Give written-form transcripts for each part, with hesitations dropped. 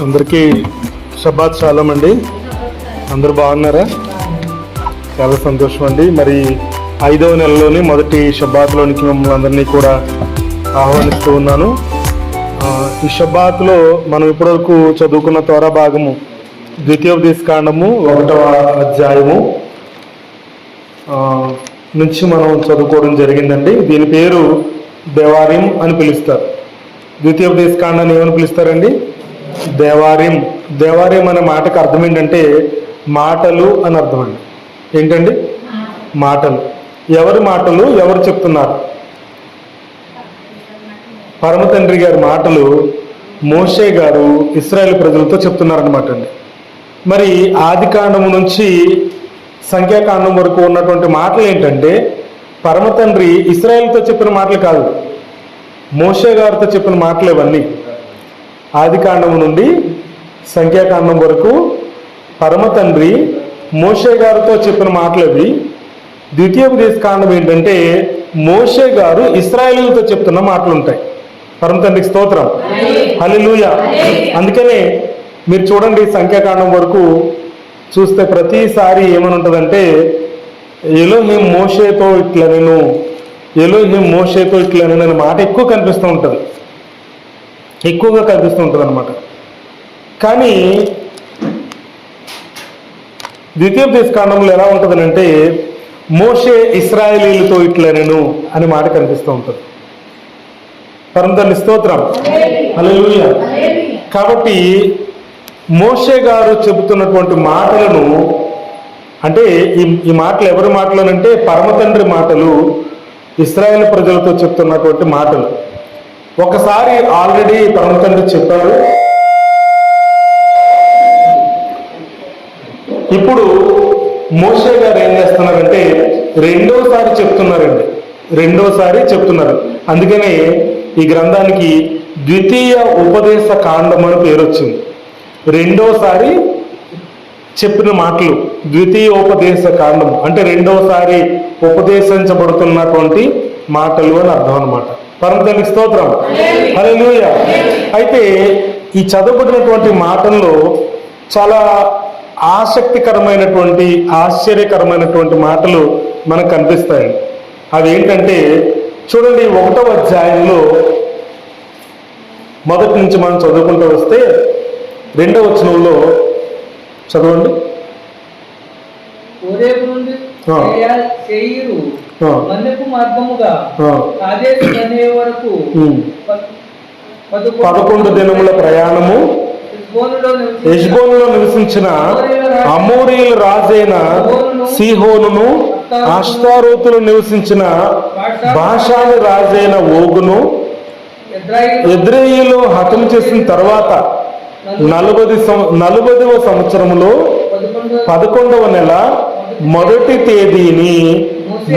అందరికీ Sabbath shalom అండి. అందరూ బాగున్నారా? చాలా సంతోషం అండి. మరి 5వ నెలలోని మొదటి షబ్బాత్లోనికి మిమ్మల్ని అందరినీ కూడా ఆహ్వానిస్తూ ఉన్నాను. ఈ షబ్బాత్లో మనం ఇప్పటివరకు చదువుకున్న త్వర భాగము ద్వితీయోపదేశకాండము 1వ అధ్యాయము నుంచి మనం చదువుకోవడం జరిగిందండి. దీని పేరు దేవారిం అని పిలుస్తారు. ద్వితీయోపదేశకాండాన్ని ఏమని పిలుస్తారండి? దేవారిం. దేవారిం అనే మాటకు అర్థం ఏంటంటే మాటలు అని అర్థం అండి. ఏంటండి? మాటలు. ఎవరి మాటలు? ఎవరు చెప్తున్నారు? పరమ తండ్రి గారి మాటలు మోషే గారు ఇశ్రాయేలు ప్రజలతో చెప్తున్నారనమాట అండి. మరి ఆది కాండము నుంచి సంఖ్యాకాండం వరకు ఉన్నటువంటి మాటలు ఏంటంటే పరమ తండ్రి ఇశ్రాయేలుతో చెప్పిన మాటలు కాదు, మోషే గారితో చెప్పిన మాటలు ఇవన్నీ. ఆది కాండము నుండి సంఖ్యాకాండం వరకు పరమ తండ్రి మోషే గారితో చెప్పిన మాటలు అవి. ద్వితీయోపదేశ కాండం ఏంటంటే మోషే గారు ఇశ్రాయేలుతో చెప్తున్న మాటలు ఉంటాయి. పరమ తండ్రికి స్తోత్రం, హల్లెలూయా. అందుకనే మీరు చూడండి, సంఖ్యాకాండం వరకు చూస్తే ప్రతిసారి ఏమని ఉంటుందంటే ఎలోహిం మోషేతో ఇట్లా నేను, ఎలోహిం మోషేతో ఇట్లా నేను అనే మాట ఎక్కువ కనిపిస్తూ ఉంటుంది, ఎక్కువగా కనిపిస్తూ ఉంటుంది అనమాట. కానీ ద్వితీయోపదేశ కాండంలో ఎలా ఉంటుందనంటే మోషే ఇశ్రాయేలీలతో ఇట్లా నేను అనే మాట కనిపిస్తూ ఉంటుంది. పరమ తండ్రి స్తోత్రం, హల్లెలూయా. కాబట్టి మోషే గారు చెబుతున్నటువంటి మాటలను, అంటే ఈ మాటలు ఎవరి మాటలు అంటే పరమ తండ్రి మాటలు, ఇశ్రాయేల్ ప్రజలతో చెప్తున్నటువంటి మాటలు. ఒకసారి ఆల్రెడీ పరమ తండ్రి చెప్పారు, ఇప్పుడు మోషే గారు ఏం చేస్తున్నారంటే రెండోసారి చెప్తున్నారు. అందుకనే ఈ గ్రంథానికి ద్వితీయ ఉపదేశ కాండం అని పేరు వచ్చింది. రెండోసారి చెప్పిన మాటలు ద్వితీయోపదేశ కాండము అంటే రెండోసారి ఉపదేశించబడుతున్నటువంటి మాటలు అని అర్థం అనమాట. పరమ తండ్రికి స్తోత్రం, హల్లెలూయా. అయితే ఈ చదవబడినటువంటి మాటల్లో చాలా ఆసక్తికరమైనటువంటి ఆశ్చర్యకరమైనటువంటి మాటలు మనకు కనిపిస్తాయి. అవి ఏంటంటే చూడండి, 1వ అధ్యాయంలో మొదటి నుంచి మనం చదువుకుంటూ వస్తే 2వ వచనంలో చదవండి. వరకు 11 దినముల ప్రయాణము హెష్బోనులో నివసించిన అమోరీయుల రాజైన సీహోనును, అష్తారోతులు నివసించిన బాషాను రాజైన ఓగును ఎద్రెయిలు హతం చేసిన తర్వాత 40వ సంవత్సరములో 11వ నెల మొదటి తేదీని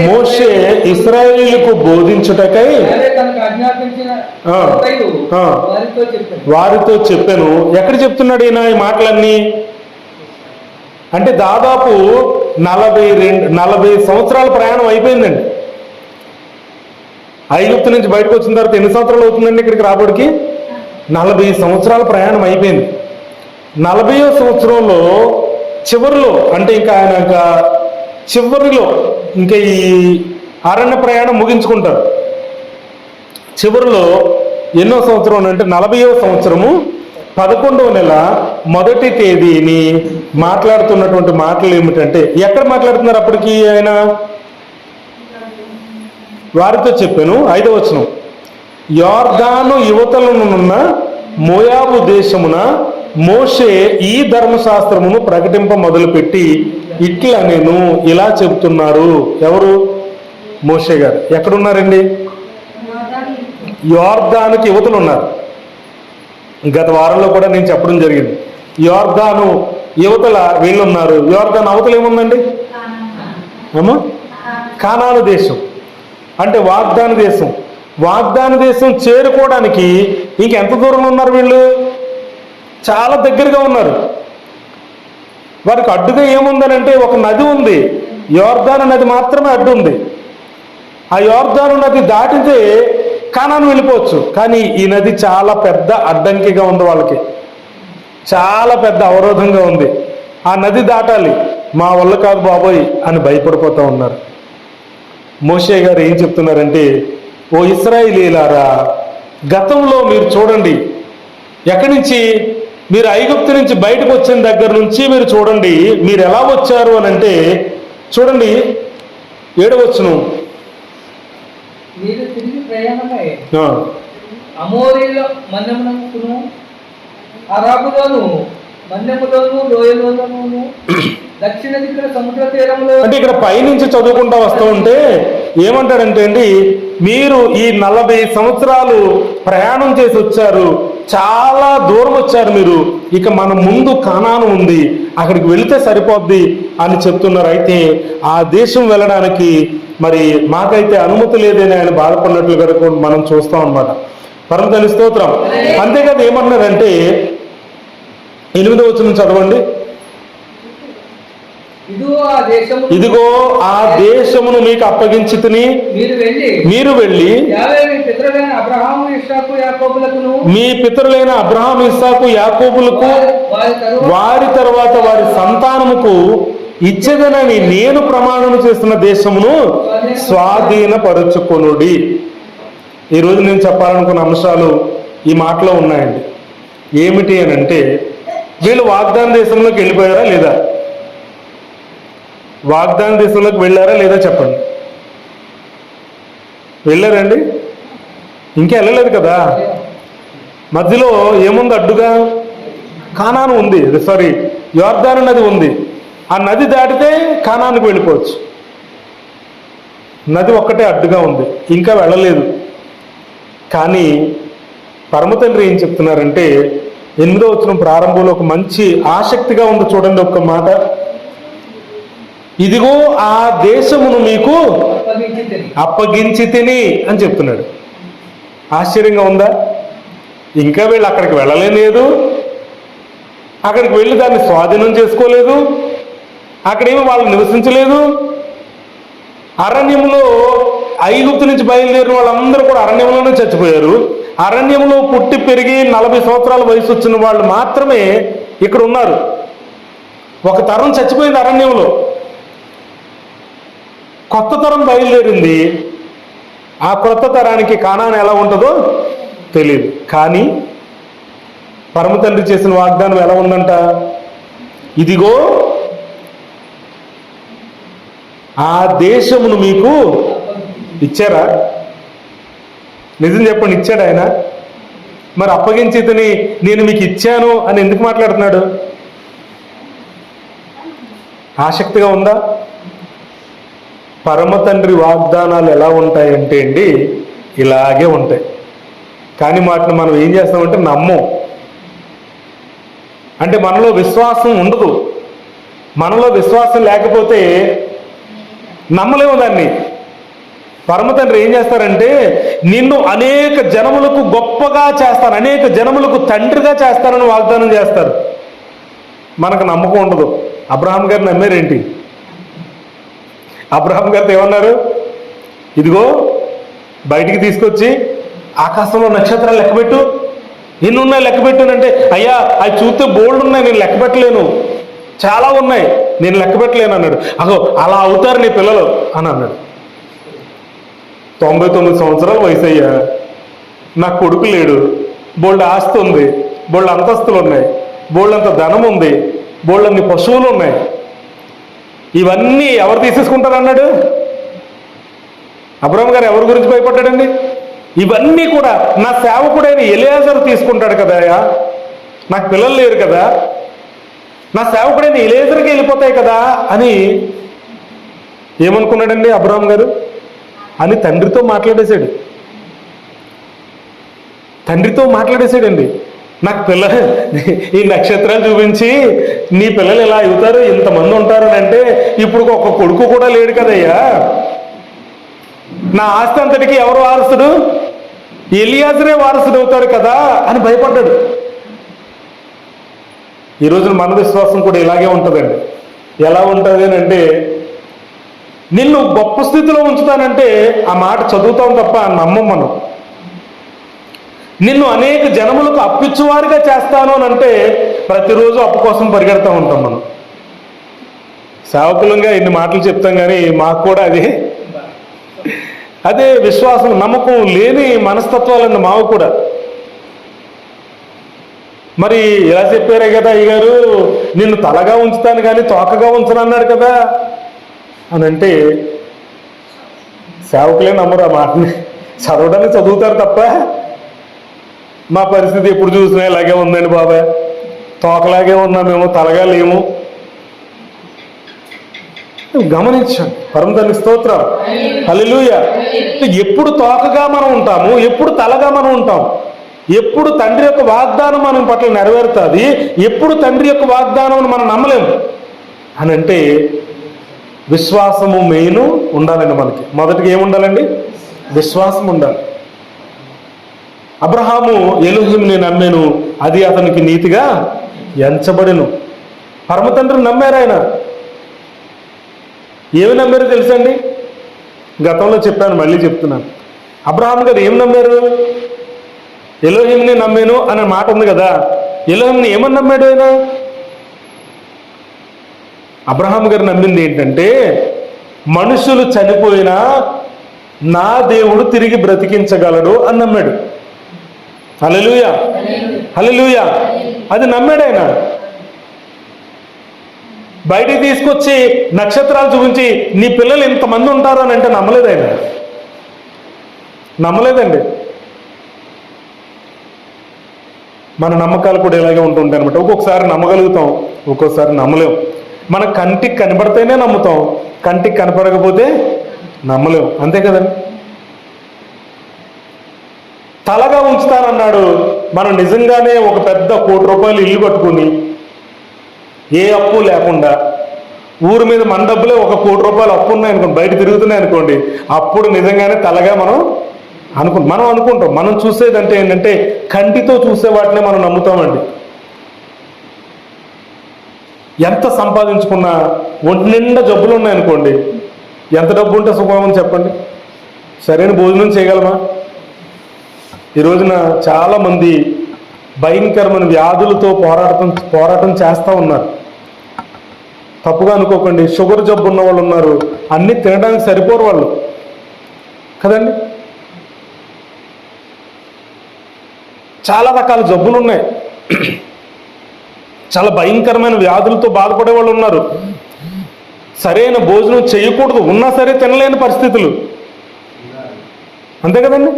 మోషే ఇశ్రాయేలీయులకు బోధించుటకై వారితో చెప్పాను. ఎక్కడ చెప్తున్నాడు ఈయన ఈ మాటలన్నీ అంటే దాదాపు 40 సంవత్సరాల ప్రయాణం అయిపోయిందండి. ఐగుప్తు నుంచి బయటకు వచ్చిన తర్వాత ఎన్ని సంవత్సరాలు అవుతుందండి ఇక్కడికి రాబడికి? 40 సంవత్సరాల ప్రయాణం అయిపోయింది. 40వ సంవత్సరంలో చివరిలో అంటే ఇంకా ఆయన చివరిలో ఇంకా ఈ అరణ్య ప్రయాణం ముగించుకుంటారు. చివరిలో ఎన్నో సంవత్సరం అంటే 40వ సంవత్సరము 11వ నెల మొదటి తేదీని మాట్లాడుతున్నటువంటి మాటలు ఏమిటంటే ఎక్కడ మాట్లాడుతున్నారు అప్పటికి ఆయన? వారితో చెప్పాను. 5వ వచనం, యోర్దాను యువతలనున్న మోయాబు దేశమున మోషే ఈ ధర్మశాస్త్రమును ప్రకటింప మొదలుపెట్టి ఇట్లా నేను ఇలా చెబుతున్నారు. ఎవరు? మోషే గారు. ఎక్కడున్నారండి? యోర్దానుకి యువతలు ఉన్నారు. గత వారంలో కూడా నేను చెప్పడం జరిగింది. యోర్దాను యువతల వీళ్ళున్నారు. యోర్దాను అవతల ఏముందండి? కానాను దేశం అంటే వాగ్దాన దేశం. వాగ్దాన దేశం చేరుకోవడానికి ఇంకెంత దూరంలో ఉన్నారు వీళ్ళు? చాలా దగ్గరగా ఉన్నారు. వారికి అడ్డుగా ఏముందనంటే ఒక నది ఉంది, యోర్దాను నది మాత్రమే అడ్డు ఉంది. ఆ యోర్దాను నది దాటితే కానాను వెళ్ళిపోవచ్చు. కానీ ఈ నది చాలా పెద్ద అడ్డంకిగా ఉంది వాళ్ళకి. చాలా పెద్ద అవరోధంగా ఉంది. ఆ నది దాటాలి, మా వల్ల కాదు బాబోయ్ అని భయపడిపోతూ ఉన్నారు. మోషే గారు ఏం చెప్తున్నారంటే, ఓ ఇశ్రాయేలీయులారా, గతంలో మీరు చూడండి, ఎక్కడి నుంచి మీరు ఐగుప్తు నుంచి బయటకు వచ్చిన దగ్గర నుంచి మీరు చూడండి, మీరు ఎలా వచ్చారు అని అంటే చూడండి 7వ వచనం. మీరు తిరిగి ప్రయాణమై అమోరీల మన్యమునకును అరాబులోను మన్యములోను లోయలోను దక్షిణ దిక్కున సముద్ర తీరంలో. అంటే ఇక్కడ పైనుంచి చదువుకుంటా వస్తూ ఉంటే ఏమంటాడంటే అండి, మీరు ఈ 40 సంవత్సరాలు ప్రయాణం చేసి వచ్చారు, చాలా దూరం వచ్చారు మీరు, ఇక మన ముందు కానాను ఉంది, అక్కడికి వెళితే సరిపోద్ది అని చెప్తున్నారు. అయితే ఆ దేశం వెళ్ళడానికి మరి మాకైతే అనుమతి లేదని ఆయన బాధపడినట్లు కనుక మనం చూస్తాం అన్నమాట. పరమ తండ్రి స్తోత్రం. అంతేకాదు ఏమన్నారంటే 8వ వచనం చదవండి. ఇదిగో ఆ దేశమును మీకు అప్పగించితిని, మీరు వెళ్ళి మీ పితరులైన అబ్రహాము ఇస్సాకు యాకోబులకు వారి తర్వాత వారి సంతానముకు ఇచ్చేదనని నేను ప్రమాణం చేస్తున్న దేశమును స్వాధీనపరుచుకొనుడి. ఈరోజు నేను చెప్పాలనుకున్న అంశాలు ఈ మాటలో ఉన్నాయండి. ఏమిటి అని అంటే, వీళ్ళు వాగ్దాన దేశంలోకి వెళ్ళిపోయారా లేదా? వాగ్దాన దేశంలోకి వెళ్ళారా లేదా చెప్పండి. వెళ్ళారండి? ఇంకా వెళ్ళలేదు కదా. మధ్యలో ఏముంది అడ్డుగా? కానాను ఉంది, సారీ యోర్దాను నది ఉంది. ఆ నది దాటితే కానానికి వెళ్ళిపోవచ్చు. నది ఒక్కటే అడ్డుగా ఉంది, ఇంకా వెళ్ళలేదు. కానీ పరమ తండ్రి ఏం చెప్తున్నారంటే 8వ వచనం ప్రారంభంలో ఒక మంచి ఆసక్తిగా ఉంది చూడండి. ఒక్క మాట, ఇదిగో ఆ దేశమును మీకు అప్పగించి తిని అని చెప్తున్నాడు. ఆశ్చర్యంగా ఉందా? ఇంకా వీళ్ళు అక్కడికి వెళ్ళలేదు, అక్కడికి వెళ్ళి దాన్ని స్వాధీనం చేసుకోలేదు, అక్కడేమో వాళ్ళు నివసించలేదు. అరణ్యంలో ఐగుప్తు నుంచి బయలుదేరిన వాళ్ళందరూ కూడా అరణ్యంలోనే చచ్చిపోయారు. అరణ్యంలో పుట్టి పెరిగి 40 సంవత్సరాల వయసు వచ్చిన వాళ్ళు మాత్రమే ఇక్కడ ఉన్నారు. ఒక తరం చచ్చిపోయింది అరణ్యంలో, కొత్త తరం బయలుదేరింది. ఆ కొత్త తరానికి కానాను ఎలా ఉంటుందో తెలియదు. కానీ పరమ తండ్రి చేసిన వాగ్దానం ఎలా ఉందంట? ఇదిగో ఆ దేశమును మీకు ఇచ్చారా? నిజం చెప్పండి, ఇచ్చాడు ఆయన. మరి అప్పగించి నేను మీకు ఇచ్చాను అని ఎందుకు మాట్లాడుతున్నాడు? ఆసక్తిగా ఉందా? పరమ తండ్రి వాగ్దానాలు ఎలా ఉంటాయంటే అండి, ఇలాగే ఉంటాయి. కానీ వాటిని మనం ఏం చేస్తామంటే నమ్మం. అంటే మనలో విశ్వాసం ఉండదు. మనలో విశ్వాసం లేకపోతే నమ్మలేము దాన్ని. పరమ తండ్రి ఏం చేస్తారంటే, నిన్ను అనేక జనములకు గొప్పగా చేస్తాను, అనేక జనములకు తండ్రిగా చేస్తానని వాగ్దానం చేస్తారు. మనకు నమ్మకం ఉండదు. అబ్రహాం గారు నమ్మారేంటి? అబ్రహాం గారితో ఏమన్నారు? ఇదిగో బయటికి తీసుకొచ్చి ఆకాశంలో నక్షత్రాలు లెక్కబెట్టు, ఎన్నున్నాయి లెక్కబెట్టునంటే, అయ్యా అవి చూస్తే బోల్డ్ ఉన్నాయి, నేను లెక్కబెట్టలేను, చాలా ఉన్నాయి, నేను లెక్కబెట్టలేను అన్నాడు. అగో అలా అవుతారు నీ పిల్లలు అని అన్నాడు. 99 సంవత్సరాల వయసు అయ్యా, నాకు కొడుకు లేడు, బోల్డ్ ఆస్తి ఉంది, బోల్డ్ అంతస్తులు ఉన్నాయి, బోల్డ్ అంత ధనం ఉంది, బోల్డ్ అన్ని పశువులు ఉన్నాయి, ఇవన్నీ ఎవరు తీసేసుకుంటారు అన్నాడు. అబ్రహాం గారు ఎవరి గురించి భయపడ్డాడండి? ఇవన్నీ కూడా నా సేవకుడైన ఎలియాజరు తీసుకుంటాడు కదా, నాకు పిల్లలు లేరు కదా, నా సేవకుడైన ఎలియాజర్కి వెళ్ళిపోతాయి కదా అని ఏమనుకున్నాడండి అబ్రహాం గారు? అని తండ్రితో మాట్లాడేశాడు. తండ్రితో మాట్లాడేశాడండి. నాకు పిల్లలు, ఈ నక్షత్రాలు చూపించి నీ పిల్లలు ఎలా అవుతారు, ఇంతమంది ఉంటారు అని అంటే, ఇప్పుడు ఒక కొడుకు కూడా లేడు కదయ్యా, నా ఆస్తి అంతటికి ఎవరు వారసుడు? ఎలియాజరే వారసుడు అవుతాడు కదా అని భయపడ్డాడు. ఈ రోజున మన విశ్వాసం కూడా ఇలాగే ఉంటుందండి. ఎలా ఉంటుంది అని అంటే, నిన్ను గొప్ప స్థితిలో ఉంచుతానంటే ఆ మాట చదువుతాం తప్ప నమ్మం మనం. నిన్ను అనేక జనములకు అప్పిచ్చువారిగా చేస్తాను అని అంటే ప్రతిరోజు అప్పు కోసం పరిగెడతా ఉంటాం మనం. సేవకులంగా ఇన్ని మాటలు చెప్తాం కానీ మాకు కూడా అదే విశ్వాసం, నమ్మకం లేని మనస్తత్వాలండి మాకు కూడా. మరి ఇలా చెప్పారే కదా అయ్యగారు, నిన్ను తలగా ఉంచుతాను కానీ తోకగా ఉంచను అన్నాడు కదా అని అంటే సేవకులే నమ్మరు ఆ మాటని. చదవడానికి చదువుతారు తప్ప మా పరిస్థితి ఎప్పుడు చూసినా ఇలాగే ఉందండి బాబాయ్, తోకలాగే ఉన్నామేమో, తలగా లేము. గమనించాం. పరమ తండ్రి స్తోత్రం, హల్లెలూయా. ఎప్పుడు తోకగా మనం ఉంటాము, ఎప్పుడు తలగా మనం ఉంటాం, ఎప్పుడు తండ్రి యొక్క వాగ్దానం మనం పట్ల నెరవేరుతుంది, ఎప్పుడు తండ్రి యొక్క వాగ్దానం మనం నమ్మలేము అని అంటే విశ్వాసము మెయిన్ ఉండాలండి మనకి. మొదటిగా ఏముండాలండి? విశ్వాసం ఉండాలి. అబ్రహాము ఎలోహింని నమ్మాను, అది అతనికి నీతిగా ఎంచబడెను. పరమ తండ్రిని నమ్మారు ఆయన. ఏమి నమ్మారో తెలుసండి? గతంలో చెప్పాను, మళ్ళీ చెప్తున్నాను. అబ్రహాం గారు ఏం నమ్మారు? ఎలోహింని నమ్మాను అనే మాట ఉంది కదా. ఎలోహింని ఏమని నమ్మాడు ఆయన? అబ్రహాం గారు నమ్మింది ఏంటంటే, మనుషులు చనిపోయినా నా దేవుడు తిరిగి బ్రతికించగలడు అని నమ్మాడు. హల్లెలూయా, హల్లెలూయా. అది నమ్మాడు ఆయన. బయటికి తీసుకొచ్చి నక్షత్రాలు చూపించి నీ పిల్లలు ఇంతమంది ఉంటారు అని అంటే నమ్మలేదు ఆయన. నమ్మలేదండి. మన నమ్మకాలు కూడా ఇలాగే ఉంటుంటాయి అనమాట. ఒక్కొక్కసారి నమ్మగలుగుతాం, ఒక్కొక్కసారి నమ్మలేం. మన కంటికి కనబడితేనే నమ్ముతాం, కంటికి కనపడకపోతే నమ్మలేం. అంతే కదండి. తలగా ఉంచుతానన్నాడు. మనం నిజంగానే ఒక పెద్ద ₹1,00,00,000 ఇల్లు కట్టుకుని ఏ అప్పు లేకుండా, ఊరి మీద మన డబ్బులే ₹1,00,00,000 అప్పు ఉన్నాయనుకోండి, బయట తిరుగుతున్నాయి అనుకోండి, అప్పుడు నిజంగానే తలగా మనం అనుకుంటాం. మనం చూసేదంటే ఏంటంటే కంటితో చూసే వాటినే మనం నమ్ముతామండి. ఎంత సంపాదించుకున్నా ఒంటి నిండా జబ్బులు ఉన్నాయనుకోండి, ఎంత డబ్బు ఉంటే సుఖమని చెప్పండి? సరైన భోజనం చేయగలమా? ఈ రోజున చాలామంది భయంకరమైన వ్యాధులతో పోరాటం చేస్తూ ఉన్నారు. తప్పుగా అనుకోకండి. షుగర్ జబ్బు ఉన్న వాళ్ళు ఉన్నారు, అన్నీ తినడానికి సరిపోరు వాళ్ళు కదండి. చాలా రకాల జబ్బులు ఉన్నాయి, చాలా భయంకరమైన వ్యాధులతో బాధపడే వాళ్ళు ఉన్నారు. సరైన భోజనం చేయకూడదు, ఉన్నా సరే తినలేని పరిస్థితులు. అంతే కదండి.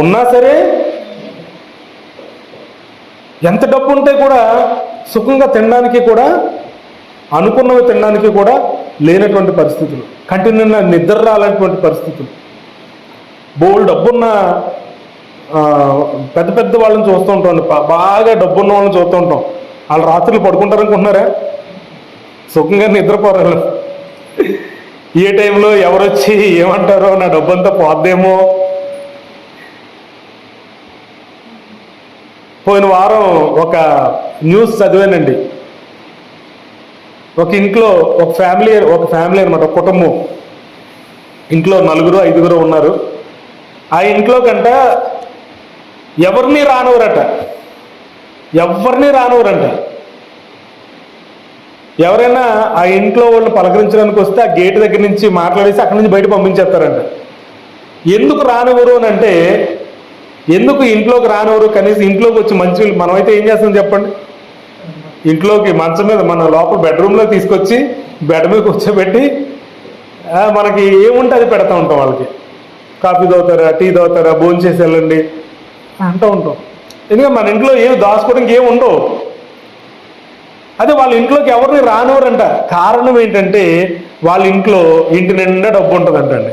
ఉన్నా సరే ఎంత డబ్బు ఉంటే కూడా సుఖంగా తినడానికి కూడా, అనుకున్నవి తినడానికి కూడా లేనటువంటి పరిస్థితులు, కంటి నిండా నిద్ర రాలేనటువంటి పరిస్థితులు. బోల్డ్ డబ్బున్న పెద్ద పెద్ద వాళ్ళని చూస్తూ ఉంటాం, బాగా డబ్బున్న వాళ్ళని చూస్తూ ఉంటాం. వాళ్ళు రాత్రులు పడుకుంటారనుకుంటున్నారా? సుఖంగా నిద్రపోరారు. ఏ టైంలో ఎవరొచ్చి ఏమంటారో, నా డబ్బంతా పోద్దేమో. పోయిన వారం ఒక న్యూస్ చదివానండి. ఒక ఇంట్లో ఒక ఫ్యామిలీ అనమాట, ఒక కుటుంబం. ఇంట్లో 4-5 ఉన్నారు. ఆ ఇంట్లో కంట ఎవరిని రానివ్వరంట. ఎవరైనా ఆ ఇంట్లో వాళ్ళు పలకరించడానికి వస్తే ఆ గేట్ దగ్గర నుంచి మాట్లాడేసి అక్కడి నుంచి బయట పంపించేస్తారంట. ఎందుకు రానివ్వరు అని అంటే, ఎందుకు ఇంట్లోకి రానివ్వరు? కనీసం ఇంట్లోకి వచ్చి మంచి, మనమైతే ఏం చేస్తాం చెప్పండి? ఇంట్లోకి మంచం మీద, మన లోపల బెడ్రూమ్లో తీసుకొచ్చి బెడ్ మీద కూర్చోబెట్టి మనకి ఏముంటే అది పెడతా ఉంటాం. వాళ్ళకి కాఫీ తాగుతారా, టీ తాగుతారా, భోజనం చేసి వెళ్ళండి అంటూ ఉంటాం. ఎందుకంటే మన ఇంట్లో ఏమి దాచుకోవడానికి ఏమి ఉండవు. అదే వాళ్ళ ఇంట్లోకి ఎవరిని రానివ్వరంట. కారణం ఏంటంటే వాళ్ళ ఇంట్లో ఇంటి నిండా డబ్బు ఉంటుందంటండి.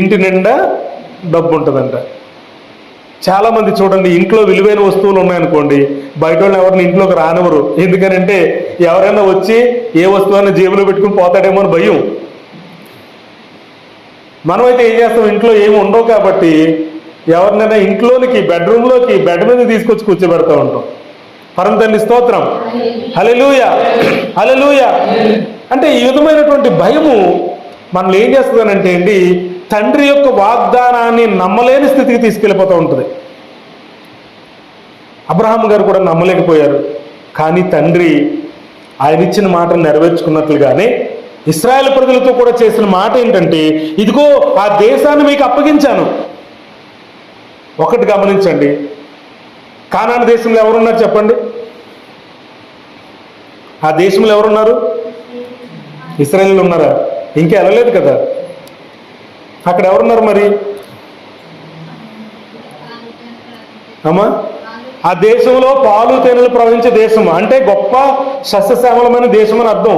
ఇంటి నిండా డబ్బు ఉంటుందంట. చాలామంది చూడండి, ఇంట్లో విలువైన వస్తువులు ఉన్నాయనుకోండి, బయట వాళ్ళు ఎవరిని ఇంట్లోకి రానివ్వరు. ఎందుకనంటే ఎవరైనా వచ్చి ఏ వస్తువుని జేబులో పెట్టుకుని పోతాడేమో అని భయం. మనమైతే ఏం చేస్తాం? ఇంట్లో ఏమి ఉండవు కాబట్టి ఎవరినైనా ఇంట్లోనికి, బెడ్రూమ్లోకి, బెడ్ మీద తీసుకొచ్చి కూర్చోబెడతా ఉంటాం. పరమ తండ్రి స్తోత్రం, హల్లెలూయా, హల్లెలూయా. అంటే ఈ విధమైనటువంటి భయము మనల్ని ఏం చేస్తుందనంటే అండి, తండ్రి యొక్క వాగ్దానాన్ని నమ్మలేని స్థితికి తీసుకెళ్ళిపోతూ ఉంటుంది. అబ్రహాం గారు కూడా నమ్మలేకపోయారు. కానీ తండ్రి ఆయన ఇచ్చిన మాటను నెరవేర్చుకున్నట్లుగానే ఇశ్రాయేలు ప్రజలతో కూడా చేసిన మాట ఏంటంటే, ఇదిగో ఆ దేశాన్ని మీకు అప్పగించాను. ఒకటి గమనించండి, కానాను దేశంలో ఎవరున్నారు చెప్పండి? ఆ దేశంలో ఎవరున్నారు? ఇశ్రాయేలీయులు ఉన్నారా? ఇంకా వెళ్ళలేదు కదా. అక్కడ ఎవరున్నారు మరి? అమ్మా, ఆ దేశంలో పాలు తేనెలు ప్రవహించే దేశం అంటే గొప్ప సస్యశ్యామలమైన దేశం అని అర్థం.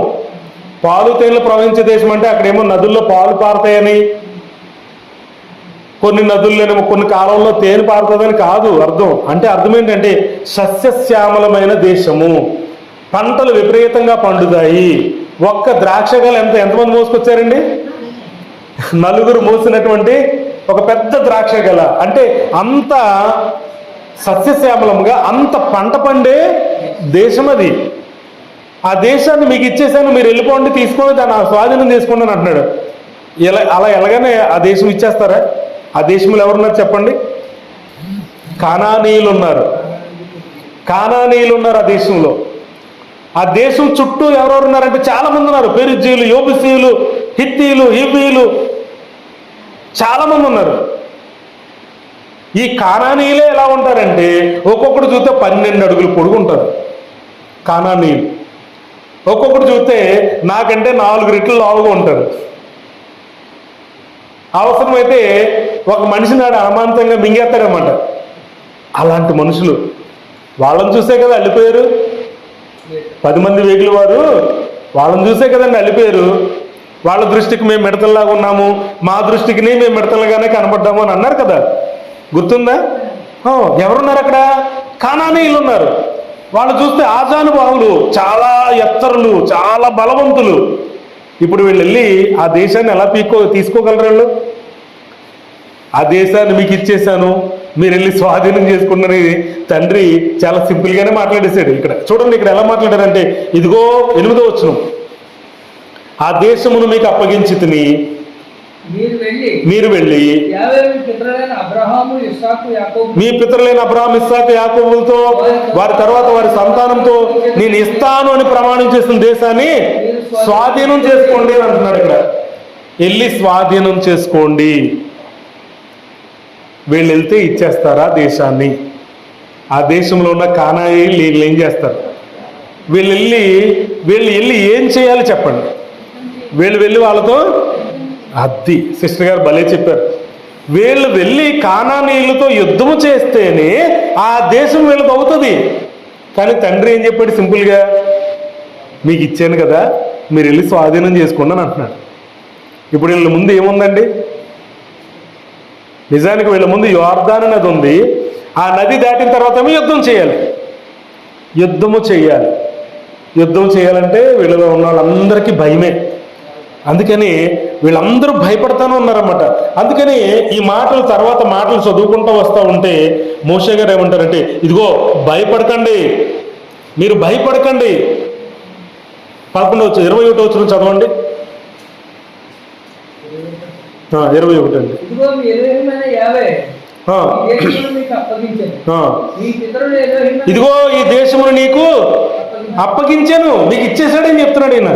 పాలు తేనెలు ప్రవహించే దేశం అంటే అక్కడేమో నదుల్లో పాలు పారుతాయని, కొన్ని నదుల్లోనేమో కొన్ని కాలంలో తేనె పారుతుందని కాదు అర్థం. అంటే అర్థం ఏంటంటే సస్యశ్యామలమైన దేశము, పంటలు విపరీతంగా పండుతాయి. ఒక్క ద్రాక్ష గల ఎంతమంది మోసుకొచ్చారండి? 4 మోసినటువంటి ఒక పెద్ద ద్రాక్ష గల. అంటే అంత సస్యశ్యామలంగా అంత పంట పండే దేశం అది. ఆ దేశాన్ని మీకు ఇచ్చేసాను, మీరు వెళ్ళిపోండి, తీసుకొని దాన్ని స్వాధీనం చేసుకోండి అని అంటున్నాడు. అలా ఎలాగనే ఆ దేశం ఇచ్చేస్తారా? ఆ దేశంలో ఎవరున్నారు చెప్పండి? కానానీయులు ఉన్నారు. కానానీయులు ఉన్నారు ఆ దేశంలో. ఆ దేశం చుట్టూ ఎవరెవరు ఉన్నారంటే చాలా మంది ఉన్నారు. పెరిజ్జీయులు, యోబుసీయులు, హిత్తీయులు, హివ్వీయులు, చాలా మంది ఉన్నారు. ఈ కానానీయులే ఎలా ఉంటారంటే ఒక్కొక్కడు చూస్తే 12 అడుగులు పొడుగు ఉంటారు కానానీయులు. ఒక్కొక్కడు చూస్తే నాకంటే 4 రెట్లు లావుగా ఉంటారు. అవసరమైతే ఒక మనిషిని నాడు అమాంతంగా మింగేస్తారన్నమాట. అలాంటి మనుషులు, వాళ్ళని చూసే కదా అల్లిపోయారు. 10 మంది వేగుల వారు వాళ్ళని చూసే కదండి అల్లిపోయారు. వాళ్ళ దృష్టికి మేము మిడతల్లాగా ఉన్నాము, మా దృష్టికి మేము మిడతలుగానే కనపడ్డాము అని అన్నారు కదా, గుర్తుందా? ఎవరున్నారు అక్కడ? కానానీయులు ఉన్నారు. వాళ్ళు చూస్తే ఆజానుబాహులు, చాలా ఎత్తరులు, చాలా బలవంతులు. ఇప్పుడు వీళ్ళు వెళ్ళి ఆ దేశాన్ని ఎలా తీసుకోగలరు వీళ్ళు? ఆ దేశాన్ని మీకు ఇచ్చేసాను, మీరు వెళ్ళి స్వాధీనం చేసుకున్నది తండ్రి చాలా సింపుల్గానే మాట్లాడేశాడు. ఇక్కడ చూడండి, ఇక్కడ ఎలా మాట్లాడారంటే, ఇదిగో 8వ వచనం, ఆ దేశమును మీకు అప్పగించి తిని మీరు వెళ్ళి మీ పితరులైన అబ్రహాము, ఇస్సాకు, యాకోబులతో వారి తర్వాత వారి సంతానంతో నేను ఇస్తాను అని ప్రమాణం చేసిన దేశాన్ని స్వాధీనం చేసుకోండి అని అంటున్నాడు. ఇక్కడ వెళ్ళి స్వాధీనం చేసుకోండి. వీళ్ళు వెళ్తే ఇచ్చేస్తారా దేశాన్ని? ఆ దేశంలో ఉన్న కానానీయులు వీళ్ళు ఏం చేస్తారు? వీళ్ళు వెళ్ళి ఏం చేయాలి చెప్పండి? వీళ్ళు వెళ్ళి వాళ్ళతో అద్ది సిస్టర్ గారు భలే చెప్పారు. వీళ్ళు వెళ్ళి కానానీయులతో యుద్ధము చేస్తేనే ఆ దేశం వీళ్ళకి అవుతుంది. కానీ తండ్రి ఏం చెప్పాడు? సింపుల్గా, మీకు ఇచ్చాను కదా, మీరు వెళ్ళి స్వాధీనం చేసుకోండి అని అంటున్నాడు. ఇప్పుడు వీళ్ళ ముందు ఏముందండి? నిజానికి వీళ్ళ ముందు యోర్దాను నది ఉంది. ఆ నది దాటిన తర్వాత ఏమో యుద్ధం చేయాలి. యుద్ధం చేయాలంటే వీళ్ళలో ఉన్న వాళ్ళందరికీ భయమే. అందుకని వీళ్ళందరూ భయపడతానే ఉన్నారన్నమాట. అందుకని ఈ తర్వాత మాటలు చదువుకుంటూ వస్తూ ఉంటే మోషే గారు ఏమంటారంటే, ఇదిగో భయపడకండి, మీరు భయపడకండి. 21వ వచనం చదవండి. 21 అండి. ఇదిగో ఈ దేశమును నీకు అప్పగించాను, మీకు ఇచ్చేసాడని చెప్తున్నాడు ఈయన.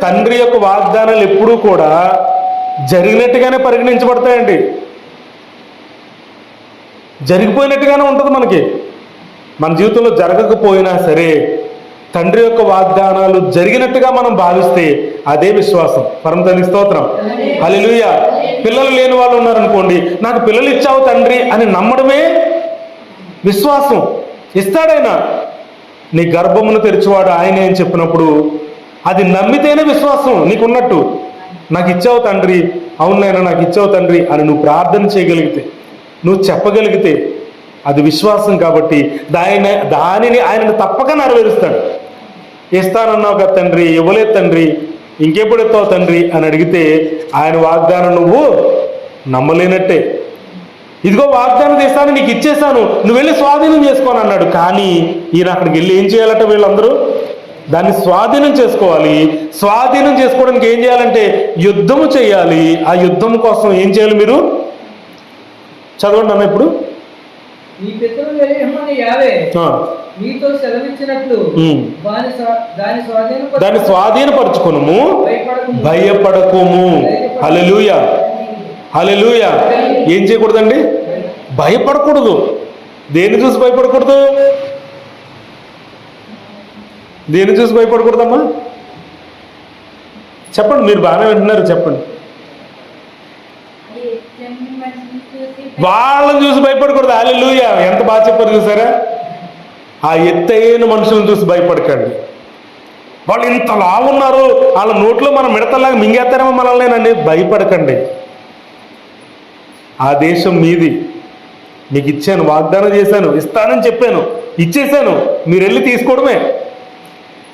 తండ్రి యొక్క వాగ్దానాలు ఎప్పుడూ కూడా జరిగినట్టుగానే పరిగణించబడతాయండి. జరిగిపోయినట్టుగానే ఉంటుంది మనకి. మన జీవితంలో జరగకపోయినా సరే తండ్రి యొక్క వాగ్దానాలు జరిగినట్టుగా మనం భావిస్తే అదే విశ్వాసం. పరమతండ్రి స్తోత్రం, హల్లెలూయా. పిల్లలు లేని వాళ్ళు ఉన్నారనుకోండి, నాకు పిల్లలు ఇచ్చావు తండ్రి అని నమ్మడమే విశ్వాసం. ఇస్తాడైనా. నీ గర్భమును తెరిచేవాడు ఆయనే అని చెప్పినప్పుడు అది నమ్మితేనే విశ్వాసం నీకున్నట్టు. నాకు ఇచ్చావు తండ్రి, అవునైనా నాకు ఇచ్చావు తండ్రి అని నువ్వు ప్రార్థన చేయగలిగితే, నువ్వు చెప్పగలిగితే అది విశ్వాసం. కాబట్టి దానిని ఆయనను తప్పక నెరవేరుస్తాడు. ఇస్తానన్నావు కదా తండ్రి, ఇవ్వలేదు తండ్రి, ఇంకెప్పుడు ఎత్తావు తండ్రి అని అడిగితే ఆయన వాగ్దానం నువ్వు నమ్మలేనట్టే. ఇదిగో వాగ్దానం చేస్తాను, నీకు ఇచ్చేసాను, నువ్వు వెళ్ళి స్వాధీనం చేసుకోని అన్నాడు. కానీ ఈయన అక్కడికి వెళ్ళి ఏం చేయాలట? వీళ్ళందరూ దాన్ని స్వాధీనం చేసుకోవాలి. స్వాధీనం చేసుకోవడానికి ఏం చేయాలంటే యుద్ధము చేయాలి. ఆ యుద్ధం కోసం ఏం చేయాలి? మీరు చదవండి అన్న. ఇప్పుడు మీ పితరులు యెహోవా యావే మీతో సెలవిచ్చినట్లు దాన్ని స్వాధీనపరచుకును, భయపడకుము. హల్లెలూయా, హల్లెలూయా. ఏం చేయకూడదండి? భయపడకూడదు. దేన్ని చూసి భయపడకూడదు? దేన్ని చూసి భయపడకూడదమ్మా? చెప్పండి, మీరు బాగానే వింటున్నారు, చెప్పండి. వాళ్ళని చూసి భయపడకూడదు. హల్లెలూయా, ఎంత బాగా చెప్పారు చూసారా? ఆ ఎత్తైన మనుషులను చూసి భయపడకండి. వాళ్ళు ఇంత లావున్నారు, వాళ్ళ నోట్లో మనం మిడతలాగా మింగేస్తారేమో మనల్నేనండి. భయపడకండి. ఆ దేశం మీది, మీకు ఇచ్చాను, వాగ్దానం చేశాను, ఇస్తానని చెప్పాను, ఇచ్చేసాను, మీరు వెళ్ళి తీసుకోవడమే.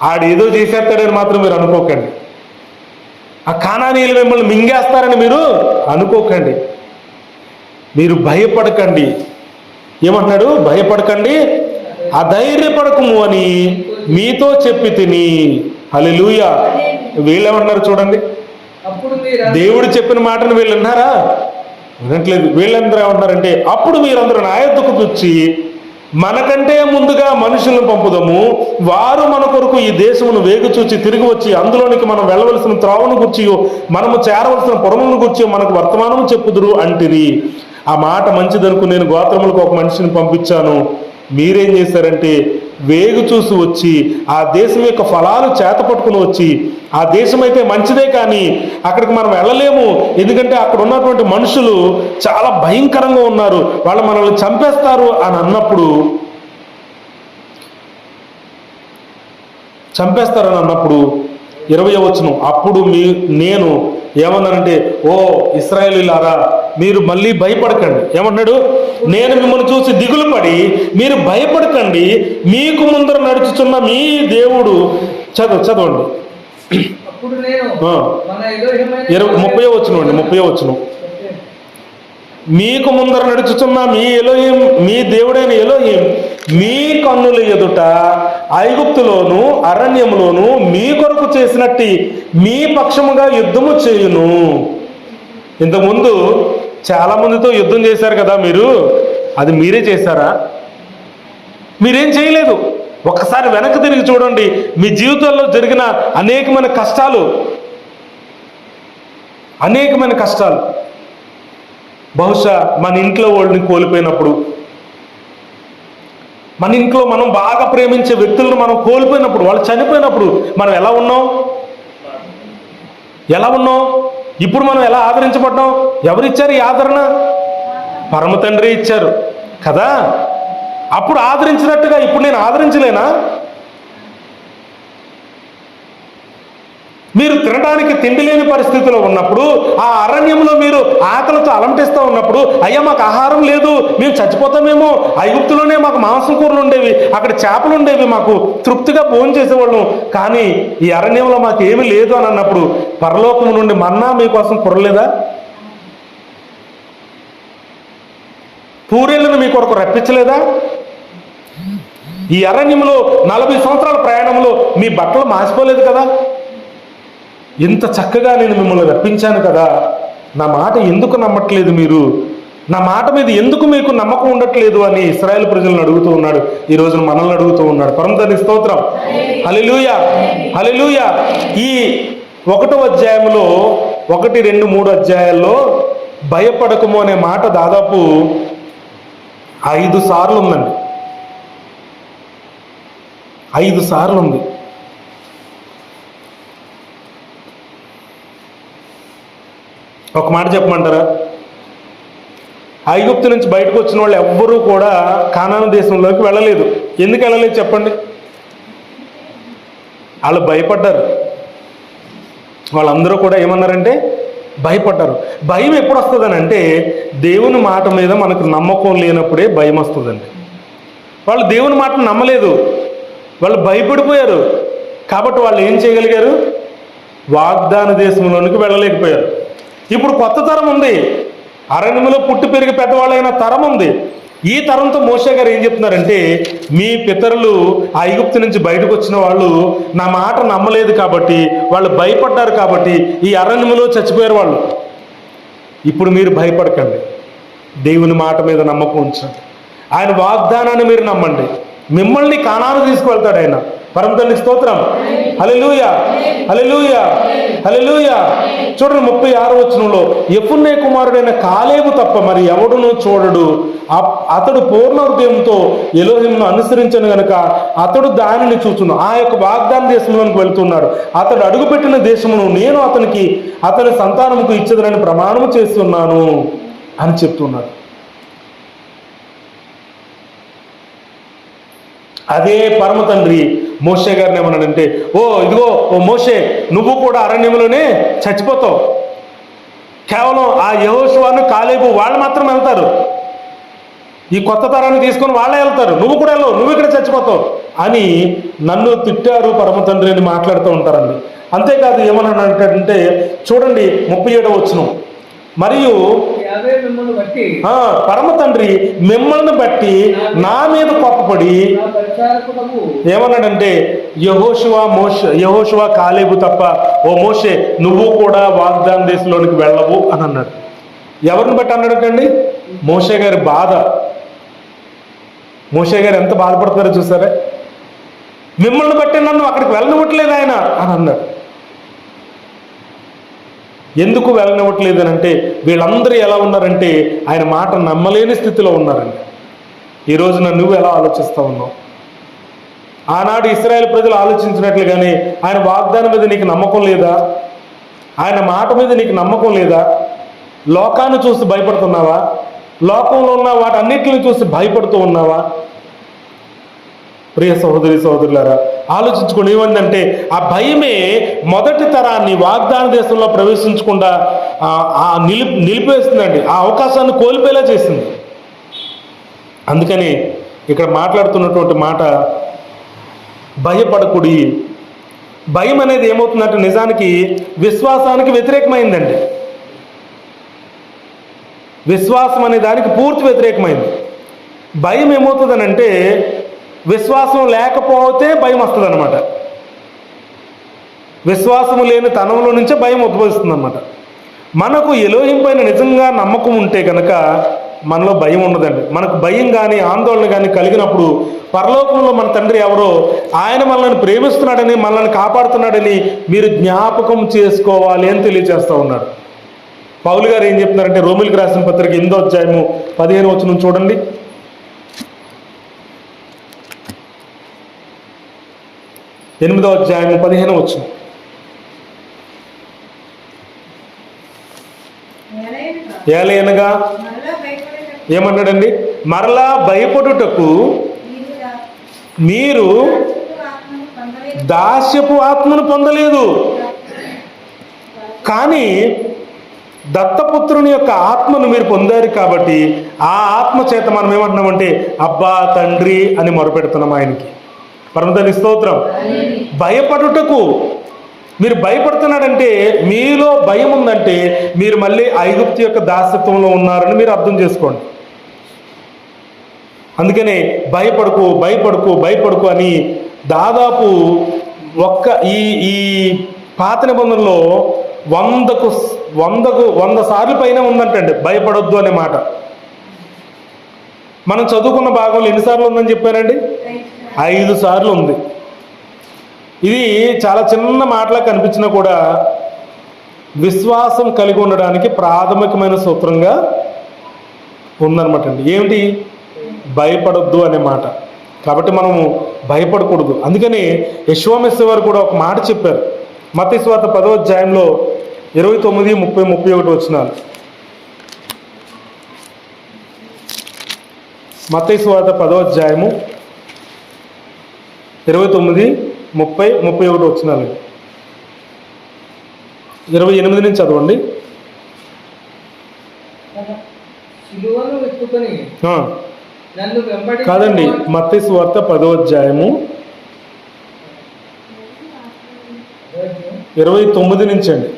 ఆడేదో చేసేస్తాడని మాత్రం మీరు అనుకోకండి. ఆ కానానీయులు మిమ్మల్ని మింగేస్తారని మీరు అనుకోకండి. మీరు భయపడకండి. ఏమంటున్నాడు? భయపడకండి, అధైర్యపడకము అని మీతో చెప్పి తిని. హల్లెలూయా. వీళ్ళేమన్నారు చూడండి, దేవుడు చెప్పిన మాటను వీళ్ళు విన్నారా? వినట్లేదు. వీళ్ళందరూ ఏమంటారంటే, అప్పుడు మీరందరూ నా యొద్దకు వచ్చి మనకంటే ముందుగా మనుషులను పంపుదాము, వారు మన కొరకు ఈ దేశమును వేగుచూచి తిరిగి వచ్చి అందులోనికి మనం వెళ్ళవలసిన త్రోవను గుర్చి, మనము చేరవలసిన పురమును గుర్చి మనకు వర్తమానము చెప్పుదురు అంటిరి. ఆ మాట మంచిదనుకు నేను గోత్రములకు ఒక మనిషిని పంపించాను. మీరేం చేశారంటే వేగు చూసి వచ్చి ఆ దేశం యొక్క ఫలాలు చేత పట్టుకుని వచ్చి, ఆ దేశం అయితే మంచిదే కానీ అక్కడికి మనం వెళ్ళలేము, ఎందుకంటే అక్కడ ఉన్నటువంటి మనుషులు చాలా భయంకరంగా ఉన్నారు, వాళ్ళు మనల్ని చంపేస్తారు అని అన్నప్పుడు, చంపేస్తారని అన్నప్పుడు 20వ వచనం, అప్పుడు నేను ఏమన్నానంటే, ఓ ఇశ్రాయేలీయులారా, మీరు మళ్ళీ భయపడకండి. ఏమన్నాడు? నేను మిమ్మల్ని చూసి దిగులు పడి మీరు భయపడకండి, మీకు ముందర నడుచుచున్న మీ దేవుడు. చదవండి. 30వ వచనం అండి, 30వ వచనం. మీకు ముందర నడుచుచున్న మీ ఎలోహిం, మీ దేవుడైన ఎలోహిం మీ కన్నుల ఎదుట ఐగుప్తులోను అరణ్యములోను మీ కొరకు చేసినట్టు మీ పక్షముగా యుద్ధము చేయును. ఇంతకుముందు చాలా మందితో యుద్ధం చేశారు కదా మీరు, అది మీరే చేశారా? మీరేం చేయలేదు. ఒక్కసారి వెనక్కి తిరిగి చూడండి, మీ జీవితంలో జరిగిన అనేకమైన కష్టాలు, బహుశా మన ఇంట్లో వాళ్ళని కోల్పోయినప్పుడు, మన ఇంట్లో మనం బాగా ప్రేమించే వ్యక్తులను మనం కోల్పోయినప్పుడు, వాళ్ళు చనిపోయినప్పుడు మనం ఎలా ఉన్నాం? ఇప్పుడు మనం ఎలా ఆదరించబడ్డాం? ఎవరిచ్చారు ఈ ఆదరణ? పరమ తండ్రి ఇచ్చారు కదా. అప్పుడు ఆదరించినట్టుగా ఇప్పుడు నేను ఆదరించలేనా? మీరు తినడానికి తిండి లేని పరిస్థితిలో ఉన్నప్పుడు, ఆ అరణ్యంలో మీరు ఆకలితో అలమటిస్తూ ఉన్నప్పుడు, అయ్యా మాకు ఆహారం లేదు, మేము చచ్చిపోతామేమో, ఐగుప్తులోనే మాకు మాంసం కూరలు ఉండేవి, అక్కడ చేపలు ఉండేవి, మాకు తృప్తిగా భోజనం చేసేవాళ్ళం, కానీ ఈ అరణ్యంలో మాకు ఏమీ లేదు అని అన్నప్పుడు పరలోకము నుండి మన్నా మీకోసం కురలేదా? పూరేళ్లను మీ కొరకు రప్పించలేదా? ఈ అరణ్యంలో 40 సంవత్సరాల ప్రయాణంలో మీ బట్టలు మాసిపోలేదు కదా? ఇంత చక్కగా నేను మిమ్మల్ని రప్పించాను కదా, నా మాట ఎందుకు నమ్మట్లేదు మీరు? నా మాట మీద ఎందుకు మీకు నమ్మకం ఉండట్లేదు అని ఇశ్రాయేలు ప్రజలను అడుగుతూ ఉన్నాడు. ఈ రోజున మనల్ని అడుగుతూ ఉన్నాడు. పరమతండ్రి స్తోత్రం. హల్లెలూయా, హల్లెలూయా. ఈ 1వ అధ్యాయంలో 1, 2, 3 అధ్యాయాల్లో భయపడకము అనే మాట దాదాపు 5 సార్లు ఉందండి. 5 సార్లు ఉంది. ఒక మాట చెప్పమంటారా? ఐగుప్తు నుంచి బయటకు వచ్చిన వాళ్ళు ఎవ్వరూ కూడా కానాను దేశంలోకి వెళ్ళలేదు. ఎందుకు వెళ్ళలేదు చెప్పండి? వాళ్ళు భయపడ్డారు. వాళ్ళందరూ కూడా ఏమన్నారంటే భయపడ్డారు. భయం ఎప్పుడు వస్తుందని అంటే, దేవుని మాట మీద మనకు నమ్మకం లేనప్పుడే భయం వస్తుందండి. వాళ్ళు దేవుని మాటను నమ్మలేదు, వాళ్ళు భయపడిపోయారు. కాబట్టి వాళ్ళు ఏం చేయగలిగారు? వాగ్దాన దేశంలోనికి వెళ్ళలేకపోయారు. ఇప్పుడు కొత్త తరం ఉంది, అరణ్యంలో పుట్టి పెరిగి పెద్దవాళ్ళైన తరం ఉంది. ఈ తరంతో మోషే గారు ఏం చెప్తున్నారంటే, మీ పితరులు ఆ ఐగుప్తు నుంచి బయటకు వచ్చిన వాళ్ళు నా మాట నమ్మలేదు కాబట్టి, వాళ్ళు భయపడ్డారు కాబట్టి ఈ అరణ్యంలో చచ్చిపోయారు వాళ్ళు. ఇప్పుడు మీరు భయపడకండి, దేవుని మాట మీద నమ్మకం ఉంచండి. ఆయన వాగ్దానాన్ని మీరు నమ్మండి, మిమ్మల్ని కానాను తీసుకువెళ్తాడు ఆయన. పరమ తండ్రి స్తోత్రం. హల్లెలూయా, హల్లెలూయా, హల్లెలూయా. చూడండి 36వ వచనంలో, యెఫున్నె కుమారుడైన కాలేబు తప్ప మరి ఎవడును చూడడు, అతడు పూర్ణ హృదయంతో ఎలోహింను అనుసరించను గనుక అతడు దానిని చూచును. ఆ యొక్క వాగ్దాన దేశంలోనికి వెళ్తున్నాడు. అతడు అడుగుపెట్టిన దేశమును నేను అతని సంతానముకు ఇచ్చేదనని ప్రమాణము చేస్తున్నాను అని చెప్తున్నాడు. అదే పరమ తండ్రి మోషే గారిని ఏమన్నాడంటే, ఇదిగో మోషే, నువ్వు కూడా అరణ్యంలోనే చచ్చిపోతావు. కేవలం ఆ యెహోషువను కాలేబు వాళ్ళు మాత్రం వెళ్తారు, ఈ కొత్త తరాన్ని తీసుకొని వాళ్ళే వెళ్తారు, నువ్వు కూడా వెళ్ళవు, నువ్వు ఇక్కడ చచ్చిపోతావు అని నన్ను తిట్టారు పరమ తండ్రి అని మాట్లాడుతూ ఉంటారండి. అంతేకాదు ఏమన్నాడంటే చూడండి 37వ వచనం, మరియు పరమ తండ్రి మిమ్మల్ని బట్టి నా మీద కోపపడి ఏమన్నాడంటే, యెహోషువ కాలేబు తప్ప ఓ మోషే నువ్వు కూడా వాగ్దాన దేశంలోనికి వెళ్ళవు అని అన్నాడు. ఎవరిని బట్టి అన్నాడటండి? మోషే గారి బాధ. మోషే గారు ఎంత బాధపడతారో చూసారా. మిమ్మల్ని బట్టి నన్ను అక్కడికి వెళ్ళనివ్వట్లేదు ఆయన అని అన్నాడు. ఎందుకు వెళ్ళనివ్వట్లేదు అని అంటే, వీళ్ళందరూ ఎలా ఉన్నారంటే ఆయన మాట నమ్మలేని స్థితిలో ఉన్నారండి. ఈ రోజున నువ్వు ఎలా ఆలోచిస్తూ ఉన్నావు? ఆనాడు ఇశ్రాయేలు ప్రజలు ఆలోచించినట్లుగానే ఆయన వాగ్దానం మీద నీకు నమ్మకం లేదా? ఆయన మాట మీద నీకు నమ్మకం లేదా? లోకాన్ని చూసి భయపడుతున్నావా? లోకంలో ఉన్న వాటన్నిటిని చూసి భయపడుతూ ఉన్నావా? ప్రియ సహోదరి సహోదరులారా, ఆలోచించుకుని ఏమందంటే ఆ భయమే మొదటి తరాన్ని వాగ్దాన దేశంలో ప్రవేశించకుండా నిలిపేస్తుందండి, ఆ అవకాశాన్ని కోల్పోయేలా చేసింది. అందుకని ఇక్కడ మాట్లాడుతున్నటువంటి మాట భయపడకుడి. భయం అనేది ఏమవుతుందంటే నిజానికి విశ్వాసానికి వ్యతిరేకమైందండి. విశ్వాసం అనే దానికి పూర్తి వ్యతిరేకమైంది. భయం ఏమవుతుందనంటే విశ్వాసం లేకపోతే భయం వస్తుంది అనమాట. విశ్వాసము లేని తనంలో నుంచే భయం ఉద్భవిస్తుంది అనమాట. మనకు ఎలోహిం పైన నిజంగా నమ్మకం ఉంటే కనుక మనలో భయం ఉండదండి. మనకు భయం కానీ ఆందోళన కానీ కలిగినప్పుడు పరలోకంలో మన తండ్రి ఎవరో, ఆయన మనల్ని ప్రేమిస్తున్నాడని, మనల్ని కాపాడుతున్నాడని మీరు జ్ఞాపకం చేసుకోవాలి అని తెలియజేస్తూ ఉన్నాడు. పౌలు గారు ఏం చెప్తున్నారంటే రోమిలికి రాసిన పత్రిక 8వ అధ్యాయము 15వ వచనం చూడండి. 8వ అధ్యాయము 15వ వచనం. ఏలయనగా ఏమన్నాడండి? మరలా భయపడుటకు మీరు దాస్యపు ఆత్మను పొందలేదు, కానీ దత్తపుత్రుని యొక్క ఆత్మను మీరు పొందారు కాబట్టి ఆ ఆత్మ చేత మనం ఏమంటున్నామంటే అబ్బా తండ్రి అని మొరపెడుతున్నాం ఆయనకి. పరమతండ్రి స్తోత్రం. భయపడుటకు మీరు భయపడుతున్నాడంటే మీలో భయం ఉందంటే మీరు మళ్ళీ ఐగుప్తు యొక్క దాసత్వంలో ఉన్నారని మీరు అర్థం చేసుకోండి. అందుకనే భయపడుకు భయపడుకు భయపడుకు అని దాదాపు ఈ పాత నిబంధనలో 100 సార్లు పైన ఉందంటండి భయపడొద్దు అనే మాట. మనం చదువుకున్న భాగంలో ఎన్నిసార్లు ఉందని చెప్పానండి? 5 సార్లు ఉంది. ఇది చాలా చిన్న మాటలా కనిపించినా కూడా విశ్వాసం కలిగి ఉండడానికి ప్రాథమికమైన సూత్రంగా ఉందన్నమాట అండి. ఏమిటి? భయపడొద్దు అనే మాట. కాబట్టి మనము భయపడకూడదు. అందుకని యెషోవా వారు కూడా ఒక మాట చెప్పారు. మత్తయి సువార్త 10వ అధ్యాయంలో 29, 30, 31 వచనాలు. మత్తయి సువార్త 10వ అధ్యాయము 29, 30, 31 వచనాలు. 28 నుంచి చదవండి. కాదండి, మత్తయి సువార్త 10వ అధ్యాయము 29 నుంచి అండి.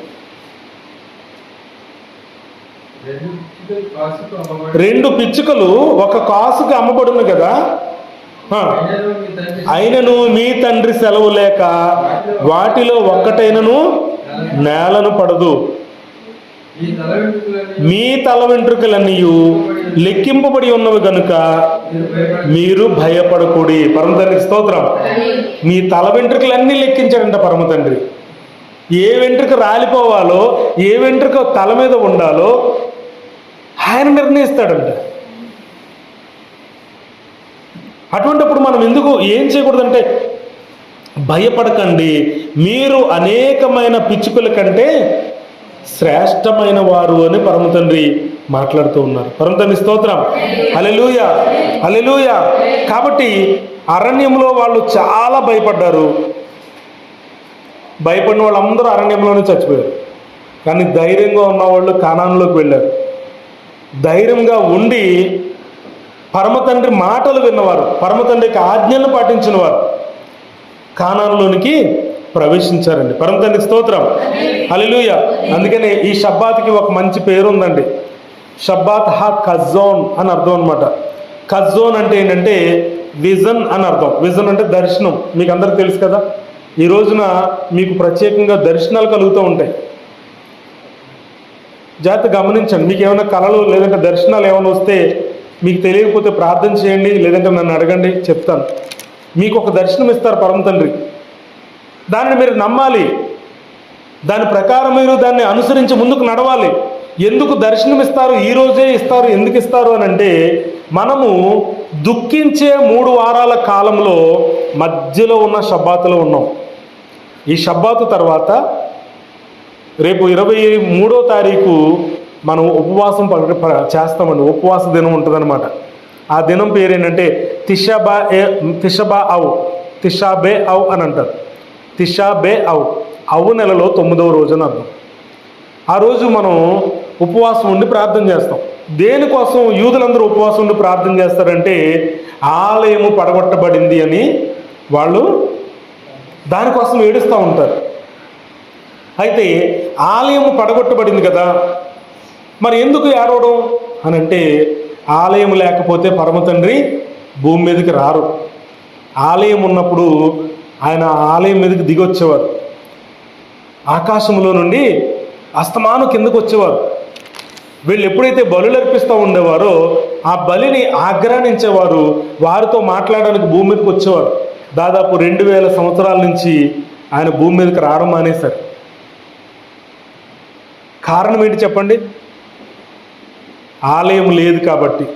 2 పిచ్చుకలు ఒక కాసుకు అమ్మబడును కదా, అయినను మీ తండ్రి సెలవు లేక వాటిలో ఒక్కటైనను నేలను పడదు. మీ తల వెంట్రుకలన్నీ లెక్కింపబడి ఉన్నవి గనుక మీరు భయపడకూడి. పరమ తండ్రికి స్తోత్రం. మీ తల వెంట్రుకలన్నీ లెక్కించాడంట పరమ తండ్రి. ఏ వెంట్రుక రాలిపోవాలో, ఏ వెంట్రుక తల మీద ఉండాలో ఆయన నిర్ణయిస్తాడంట. అటువంటిప్పుడు మనం ఎందుకు ఏం చేయకూడదంటే, భయపడకండి, మీరు అనేకమైన పిచ్చుకల కంటే శ్రేష్టమైన వారు అని పరమ తండ్రి మాట్లాడుతూ ఉన్నారు. పరమ తండ్రి స్తోత్రం. హల్లెలూయా, హల్లెలూయా. కాబట్టి అరణ్యంలో వాళ్ళు చాలా భయపడ్డారు. భయపడిన వాళ్ళందరూ అరణ్యంలోనే చచ్చిపోయారు. కానీ ధైర్యంగా ఉన్నవాళ్ళు కానానులోకి వెళ్ళారు. ధైర్యంగా ఉండి పరమ తండ్రి మాటలు విన్నవారు, పరమ తండ్రికి ఆజ్ఞలను పాటించిన వారు కానానులోనికి ప్రవేశించారండి. పరమ తండ్రికి స్తోత్రం. హల్లెలూయా. అందుకనే ఈ షబ్బాత్కి ఒక మంచి పేరు ఉందండి. షబ్బాత్ హా కజోన్ అని అర్థం అనమాట. కజోన్ అంటే ఏంటంటే విజన్ అని అర్థం. విజన్ అంటే దర్శనం. మీకు అందరికి తెలుసు కదా, ఈ రోజున మీకు ప్రత్యేకంగా దర్శనాలు కలుగుతూ ఉంటాయి. జాగ్రత్త గమనించండి. మీకు ఏమైనా కళలు లేదంటే దర్శనాలు ఏమైనా వస్తే మీకు తెలియకపోతే ప్రార్థన చేయండి, లేదంటే నన్ను అడగండి, చెప్తాను. మీకు ఒక దర్శనం ఇస్తారు పరమ తండ్రి. దానిని మీరు నమ్మాలి, దాని ప్రకారం మీరు దాన్ని అనుసరించి ముందుకు నడవాలి. ఎందుకు దర్శనం ఇస్తారు, ఈ రోజే ఇస్తారు, ఎందుకు ఇస్తారు అని అంటే, మనము దుఃఖించే 3 వారాల కాలంలో మధ్యలో ఉన్న షబ్బాతులో ఉన్నాం. ఈ షబ్బాతు తర్వాత రేపు 23వ తారీఖు మనం ఉపవాసం చేస్తామండి. ఉపవాస దినం ఉంటుందన్నమాట. ఆ దినం పేరు ఏంటంటే తిషాబే అవ్ అని అంటారు. తిషాబే అవ్ నెలలో 9వ రోజు అని అర్థం. ఆ రోజు మనం ఉపవాసం ఉండి ప్రార్థన చేస్తాం. దేనికోసం యూదులందరూ ఉపవాసం ఉండి ప్రార్థన చేస్తారంటే, ఆలయము పడగొట్టబడింది అని వాళ్ళు దానికోసం ఏడుస్తూ ఉంటారు. అయితే ఆలయము పడగొట్టబడింది కదా, మరి ఎందుకు ఏడవడం అని అంటే, ఆలయం లేకపోతే పరమ తండ్రి భూమి మీదకి రారు. ఆలయం ఉన్నప్పుడు ఆయన ఆలయం మీదకి దిగి వచ్చేవారు. ఆకాశంలో నుండి అస్తమానం కిందకు వచ్చేవారు. వీళ్ళు ఎప్పుడైతే బలులు అర్పిస్తూ ఉండేవారో ఆ బలిని ఆగ్రహించేవారు. వారితో మాట్లాడడానికి భూమి మీదకి వచ్చేవారు. దాదాపు 2000 సంవత్సరాల నుంచి ఆయన భూమి మీదకి రావడం మానేశారు. కారణం ఏంటి చెప్పండి? ఆలయం లేదు కాబట్టి.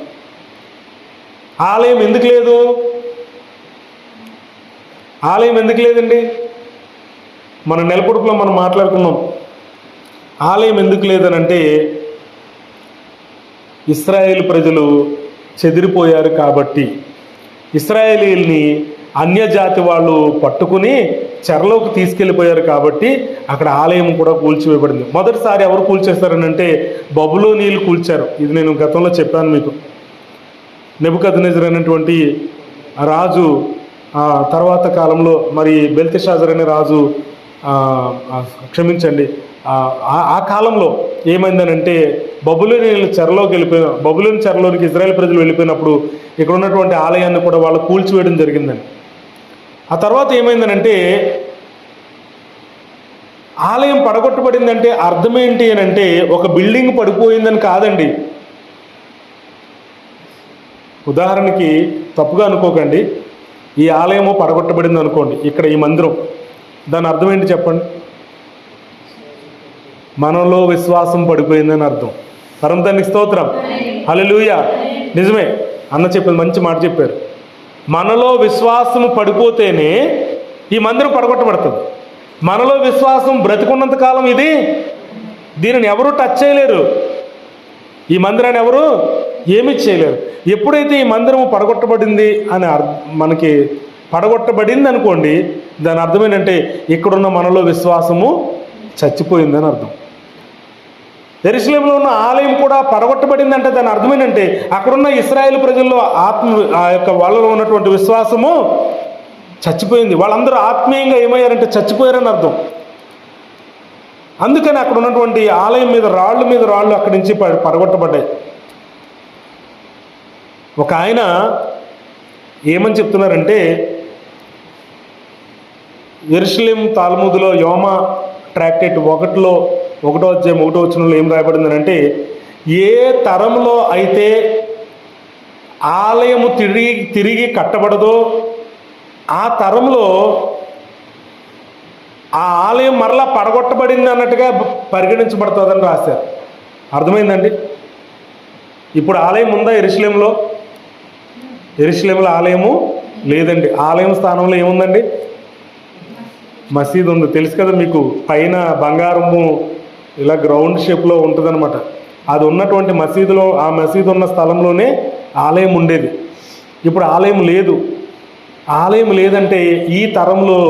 ఆలయం ఎందుకు లేదు? ఆలయం ఎందుకు లేదండి? మన నెలకొడుకులో మనం మాట్లాడుకున్నాం. ఆలయం ఎందుకు లేదనంటే, ఇశ్రాయేలు ప్రజలు చెదిరిపోయారు కాబట్టి. ఇశ్రాయేలీల్ని అన్యజాతి వాళ్ళు పట్టుకుని చెరలోకి తీసుకెళ్ళిపోయారు కాబట్టి అక్కడ ఆలయం కూడా కూల్చివేయబడింది. మొదటిసారి ఎవరు కూల్చేస్తారనంటే బబులోనీయులు కూల్చారు. ఇది నేను గతంలో చెప్పాను మీకు. నెబుకద్నెజర్ అనేటువంటి రాజు తర్వాత కాలంలో మరి బెల్తెషాజర్ అనే రాజు, క్షమించండి, ఆ కాలంలో ఏమైందనంటే బబులోనీయులు బబులోని చెరలోనికి ఇజ్రాయెల్ ప్రజలు వెళ్ళిపోయినప్పుడు ఇక్కడ ఉన్నటువంటి ఆలయాన్ని కూడా వాళ్ళు కూల్చివేయడం జరిగిందండి. ఆ తర్వాత ఏమైందనంటే, ఆలయం పడగొట్టబడిందంటే అర్థం ఏంటి అని అంటే, ఒక బిల్డింగ్ పడిపోయిందని కాదండి. ఉదాహరణకి తప్పుగా అనుకోకండి, ఈ ఆలయము పడగొట్టబడింది అనుకోండి, ఇక్కడ ఈ మందిరం, దాని అర్థం ఏంటి చెప్పండి? మనలో విశ్వాసం పడిపోయిందని అర్థం. పరమ తండ్రికి స్తోత్రం. హల్లెలూయా. నిజమే, అన్న చెప్పేది మంచి మాట చెప్పారు. మనలో విశ్వాసము పడిపోతేనే ఈ మందిరం పడగొట్టబడుతుంది. మనలో విశ్వాసం బ్రతికున్నంత కాలం దీనిని ఎవరూ టచ్ చేయలేరు. ఈ మందిరాన్ని ఎవరు ఏమీ చేయలేరు. ఎప్పుడైతే ఈ మందిరము పడగొట్టబడింది అని మనకి పడగొట్టబడింది అనుకోండి, దాని అర్థం ఏంటంటే ఇక్కడున్న మనలో విశ్వాసము చచ్చిపోయిందని అర్థం. యెరూషలేములో ఉన్న ఆలయం కూడా పడగొట్టబడిందంటే దాని అర్థం ఏంటంటే అక్కడున్న ఇశ్రాయేలు ప్రజల్లో వాళ్ళలో ఉన్నటువంటి విశ్వాసము చచ్చిపోయింది. వాళ్ళందరూ ఆత్మీయంగా ఏమయ్యారంటే చచ్చిపోయారని అర్థం. అందుకని అక్కడ ఉన్నటువంటి ఆలయం మీద రాళ్ళు అక్కడి నుంచి పడగొట్టబడ్డాయి. ఒక ఆయన ఏమని చెప్తున్నారంటే, యెరూషలేం తాల్ముదులో యోమా ట్రాక్టేట్ 1వ అధ్యాయం 1వ వచనంలో ఏం రాయబడిందనంటే, ఏ తరంలో అయితే ఆలయము తిరిగి కట్టబడదో ఆ తరంలో ఆ ఆలయం మరలా పడగొట్టబడింది అన్నట్టుగా పరిగణించబడుతుందని రాశారు. అర్థమైందండి? ఇప్పుడు ఆలయం ఉందా యెరూషలేములో? యెరూషలేములో ఆలయము లేదండి. ఆలయం స్థానంలో ఏముందండి? మసీదు ఉంది. తెలుసు కదా మీకు, పైన బంగారము ఇలా గ్రౌండ్ షేప్లో ఉంటుందన్నమాట. అది ఉన్నటువంటి మసీదులో, ఆ మసీదు ఉన్న స్థలంలోనే ఆలయం ఉండేది. ఇప్పుడు ఆలయం లేదు. ఆలయం లేదంటే ఈ తరంలో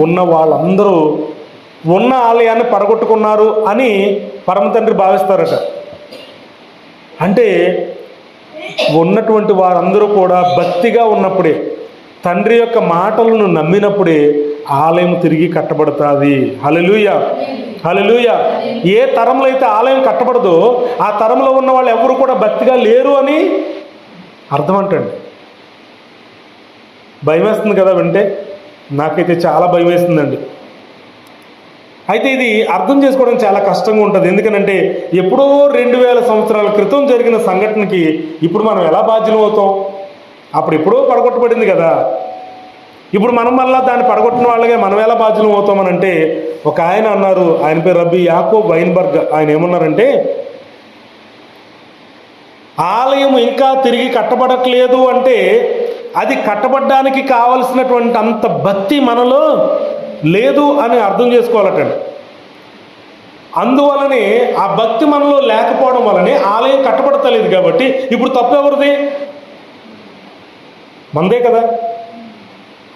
ఉన్న వాళ్ళందరూ ఉన్న ఆలయాన్ని పడగొట్టుకున్నారు అని పరమ తండ్రి భావిస్తారట. అంటే ఉన్నటువంటి వారందరూ కూడా భక్తిగా ఉన్నప్పుడే, తండ్రి యొక్క మాటలను నమ్మినప్పుడే ఆలయం తిరిగి కట్టబడుతుంది. హల్లెలూయా, హల్లెలూయా. ఏ తరంలో అయితే ఆలయం కట్టబడదో ఆ తరంలో ఉన్న వాళ్ళు ఎవరు కూడా భక్తిగా లేరు అని అర్థం అంటండి. భయం వేస్తుంది కదా వింటే? నాకైతే చాలా భయం వేస్తుందండి. అయితే ఇది అర్థం చేసుకోవడం చాలా కష్టంగా ఉంటుంది. ఎందుకనంటే ఎప్పుడో 2000 సంవత్సరాల క్రితం జరిగిన సంఘటనకి ఇప్పుడు మనం ఎలా బాధ్యులం అవుతాం? అప్పుడు ఎప్పుడో పడగొట్టబడింది కదా. ఇప్పుడు మనం మళ్ళీ దాన్ని పడగొట్టిన వాళ్ళగా మనం ఎలా బాధ్యులం అవుతామనంటే, ఒక ఆయన అన్నారు, ఆయన పేరు రబ్బీ యాకోబ్ వైన్బర్గ్. ఆయన ఏమన్నారంటే, ఆలయం ఇంకా తిరిగి కట్టబడట్లేదు అంటే అది కట్టబడ్డానికి కావలసినటువంటి అంత భక్తి మనలో లేదు అని అర్థం చేసుకోవాలటండి. అందువలనే ఆ భక్తి మనలో లేకపోవడం వలనే ఆలయం కట్టబడతలేదు. కాబట్టి ఇప్పుడు తప్పు ఎవరిది? మనదే కదా.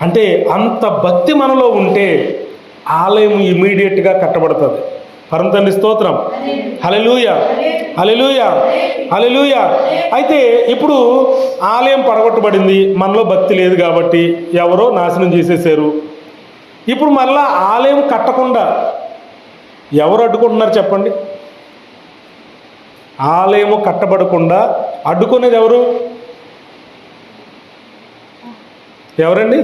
అంటే అంత భక్తి మనలో ఉంటే ఆలయం ఇమీడియట్గా కట్టబడుతుంది. పరమ తండ్రి స్తోత్రం. హల్లెలూయా, హల్లెలూయా, హల్లెలూయా. అయితే ఇప్పుడు ఆలయం పడగొట్టబడింది, మనలో భక్తి లేదు కాబట్టి ఎవరో నాశనం చేసేసారు. ఇప్పుడు మళ్ళా ఆలయం కట్టకుండా ఎవరు అడ్డుకుంటున్నారు చెప్పండి? ఆలయము కట్టబడకుండా అడ్డుకునేది ఎవరు? ఎవరండి?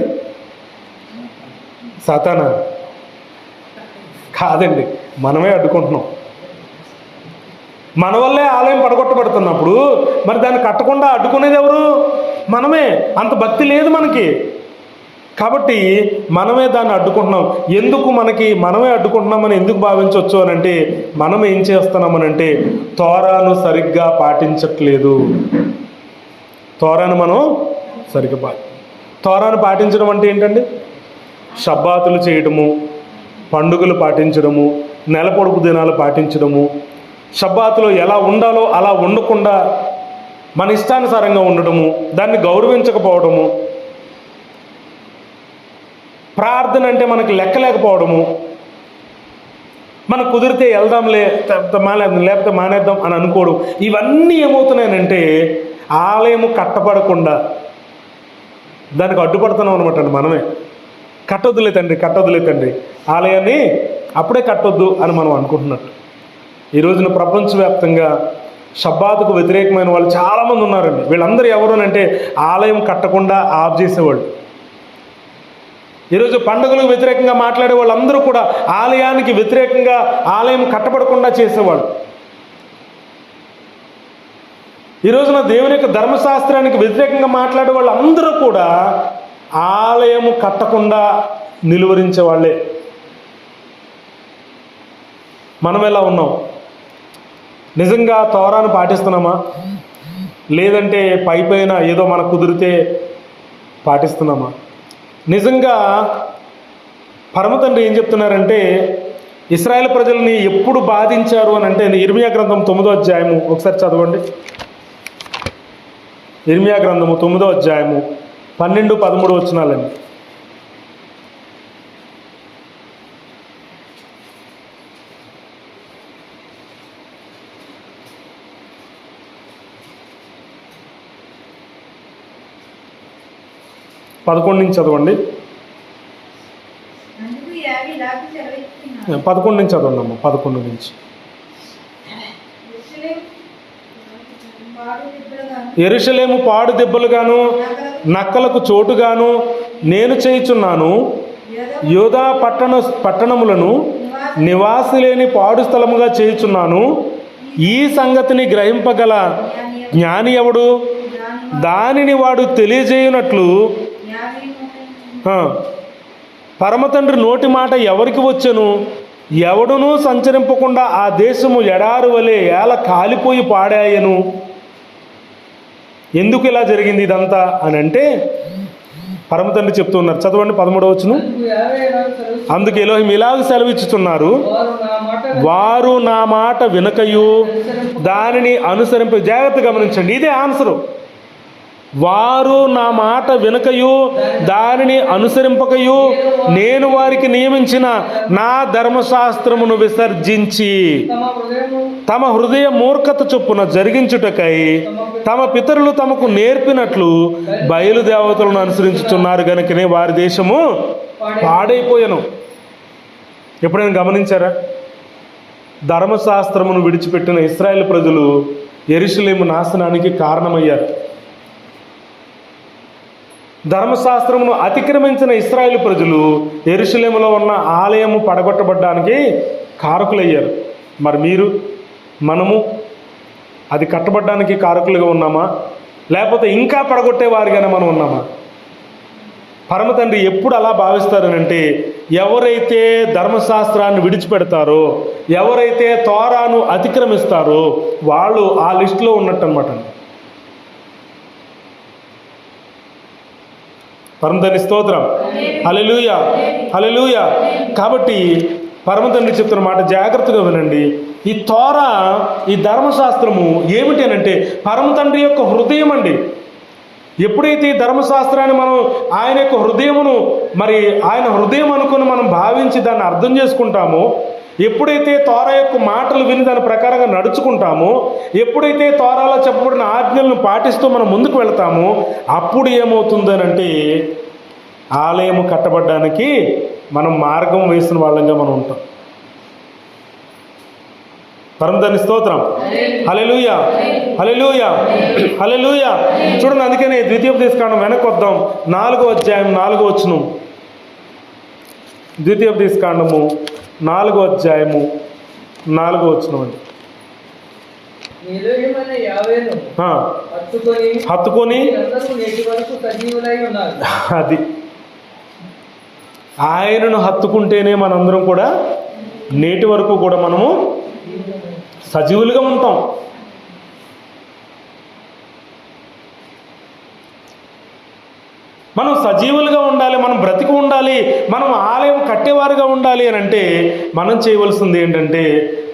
సాతానా? కాదండి, మనమే అడ్డుకుంటున్నాం. మన వల్లే ఆలయం పడగొట్టబడుతున్నప్పుడు మరి దాన్ని కట్టకుండా అడ్డుకునేది ఎవరు? మనమే. అంత భక్తి లేదు మనకి కాబట్టి మనమే దాన్ని అడ్డుకుంటున్నాం. ఎందుకు మనమే అడ్డుకుంటున్నామని ఎందుకు భావించవచ్చు అని అంటే, మనం ఏం చేస్తున్నామనంటే తోరాను సరిగ్గా పాటించట్లేదు. తోరాను మనం సరిగ్గా తోరాను పాటించడం అంటే ఏంటండి? షబ్బాతులు చేయడము, పండుగలు పాటించడము, నెల పొడుపు దినాలు పాటించడము, షబ్బాతులో ఎలా ఉండాలో అలా ఉండకుండా మన ఇష్టానుసారంగా ఉండడము, దాన్ని గౌరవించకపోవడము, ప్రార్థన అంటే మనకి లెక్కలేకపోవడము, మనకు కుదిరితే వెళ్దాంలే లేకపోతే మానేద్దాం అని అనుకోవడం. ఇవన్నీ ఏమవుతున్నాయనంటే ఆలయము కట్టబడకుండా దానికి అడ్డుపడుతున్నాం అనమాట. మనమే కట్టొద్దులే తండ్రి ఆలయాన్ని అప్పుడే కట్టొద్దు అని మనం అనుకుంటున్నట్టు. ఈ రోజున ప్రపంచవ్యాప్తంగా షబ్బాతుకు వ్యతిరేకమైన వాళ్ళు చాలామంది ఉన్నారండి. వీళ్ళందరూ ఎవరు అంటే ఆలయం కట్టకుండా ఆఫ్ చేసేవాళ్ళు. ఈరోజు పండుగలకు వ్యతిరేకంగా మాట్లాడే వాళ్ళందరూ కూడా ఆలయానికి వ్యతిరేకంగా ఆలయం కట్టబడకుండా చేసేవాళ్ళు. ఈ రోజున దేవుని యొక్క ధర్మశాస్త్రానికి వ్యతిరేకంగా మాట్లాడే వాళ్ళందరూ కూడా ఆలయము కట్టకుండా నిలువరించే వాళ్ళే. మనం ఎలా ఉన్నాం? నిజంగా తోరాను పాటిస్తున్నామా? లేదంటే పైన ఏదో మనకు కుదిరితే పాటిస్తున్నామా? నిజంగా పరమ తండ్రి ఏం చెప్తున్నారంటే, ఇశ్రాయేలు ప్రజల్ని ఎప్పుడు బాధించారు అని అంటే, ఇర్మియా గ్రంథం 9వ అధ్యాయము ఒకసారి చదవండి. ఇర్మియా గ్రంథము 9వ అధ్యాయము 12-13 వచనాలండి. పదకొండు నుంచి చదవండి. 11 నుంచి చదవండి అమ్మ. 11 నుంచి. యెరూషలేము పాడు దెబ్బలుగాను నక్కలకు చోటుగాను నేను చేయుచున్నాను. యూదా పట్టణములను నివాసి లేని పాడు స్థలముగా చేయుచున్నాను. ఈ సంగతిని గ్రహింపగల జ్ఞాని ఎవడు? దానిని వాడు తెలియజేయనట్లు పరమతండ్రి నోటి మాట ఎవరికి వచ్చెను? ఎవడునూ సంచరింపకుండా ఆ దేశము ఎడారి వలె ఏల కాలిపోయి పాడాయను. ఎందుకు ఇలా జరిగింది ఇదంతా అని అంటే పరమతండ్రి చెప్తున్నారు. చదవండి 13వ వచనం. అందుకు ఎలోహిం ఇలాగ సెలవిచ్చుచున్నారు, వారు నా మాట వినకయు దానిని అనుసరింప. జాగ్రత్త గమనించండి, ఇదే ఆన్సరు. వారు నా మాట వినకయు దానిని అనుసరింపకయు నేను వారికి నియమించిన నా ధర్మశాస్త్రమును విసర్జించి తమ హృదయ మూర్ఖత చొప్పున జరిగించుటకై తమ పితరులు తమకు నేర్పినట్లు బయలుదేవతలను అనుసరించుచున్నారు గనుకనే వారి దేశము పాడైపోయాను. ఎప్పుడైనా గమనించారా? ధర్మశాస్త్రమును విడిచిపెట్టిన ఇశ్రాయేలు ప్రజలు యెరూషలేము నాశనానికి కారణమయ్యారు. ధర్మశాస్త్రమును అతిక్రమించిన ఇశ్రాయేలు ప్రజలు యెరూషలేములో ఉన్న ఆలయము పడగొట్టబడ్డానికి కారకులయ్యారు. మరి మీరు, మనము అది కట్టబడ్డానికి కారకులుగా ఉన్నామా, లేకపోతే ఇంకా పడగొట్టేవారిగానే మనం ఉన్నామా? పరమతండ్రి ఎప్పుడు అలా భావిస్తారనంటే, ఎవరైతే ధర్మశాస్త్రాన్ని విడిచిపెడతారో, ఎవరైతే తోరాను అతిక్రమిస్తారో వాళ్ళు ఆ లిస్టులో ఉన్నట్టు అనమాట. పరమతండ్రి స్తోత్రం. హల్లెలూయా, హల్లెలూయా. కాబట్టి పరమతండ్రి చెప్తున్న మాట జాగ్రత్తగా వినండి. ఈ తోరా, ఈ ధర్మశాస్త్రము ఏమిటి అని అంటే పరమతండ్రి యొక్క హృదయం అండి. ఎప్పుడైతే ఈ ధర్మశాస్త్రాన్ని మనం ఆయన యొక్క హృదయమును, మరి ఆయన హృదయం అనుకుని మనం భావించి దాన్ని అర్థం చేసుకుంటామో, ఎప్పుడైతే తోరా యొక్క మాటలు విని దాని ప్రకారంగా నడుచుకుంటామో, ఎప్పుడైతే తోరాలో చెప్పబడిన ఆజ్ఞలను పాటిస్తూ మనం ముందుకు వెళ్తామో, అప్పుడు ఏమవుతుందనంటే ఆలయము కట్టబడ్డానికి మనం మార్గం వేసిన వాళ్ళంగా మనం ఉంటాం. పరమతండ్రి స్తోత్రం. హల్లెలూయా, హల్లెలూయా, హల్లెలూయా. చూడండి, అందుకనే ద్వితీయోపదేశకాండం వెనక్కి వద్దాం. 4వ అధ్యాయం 4వ వచనం. ద్వితీయోపదేశకాండము 4వ అధ్యాయము 4వ వచనం అండి. హత్తుకొని అది ఆయనను హత్తుకుంటేనే మనందరం కూడా నేటి వరకు కూడా మనము సజీవులుగా ఉంటాం. మనం సజీవులుగా ఉండాలి, మనం బ్రతికి ఉండాలి, మనం ఆలయం కట్టేవారుగా ఉండాలి అని అంటే మనం చేయవలసింది ఏంటంటే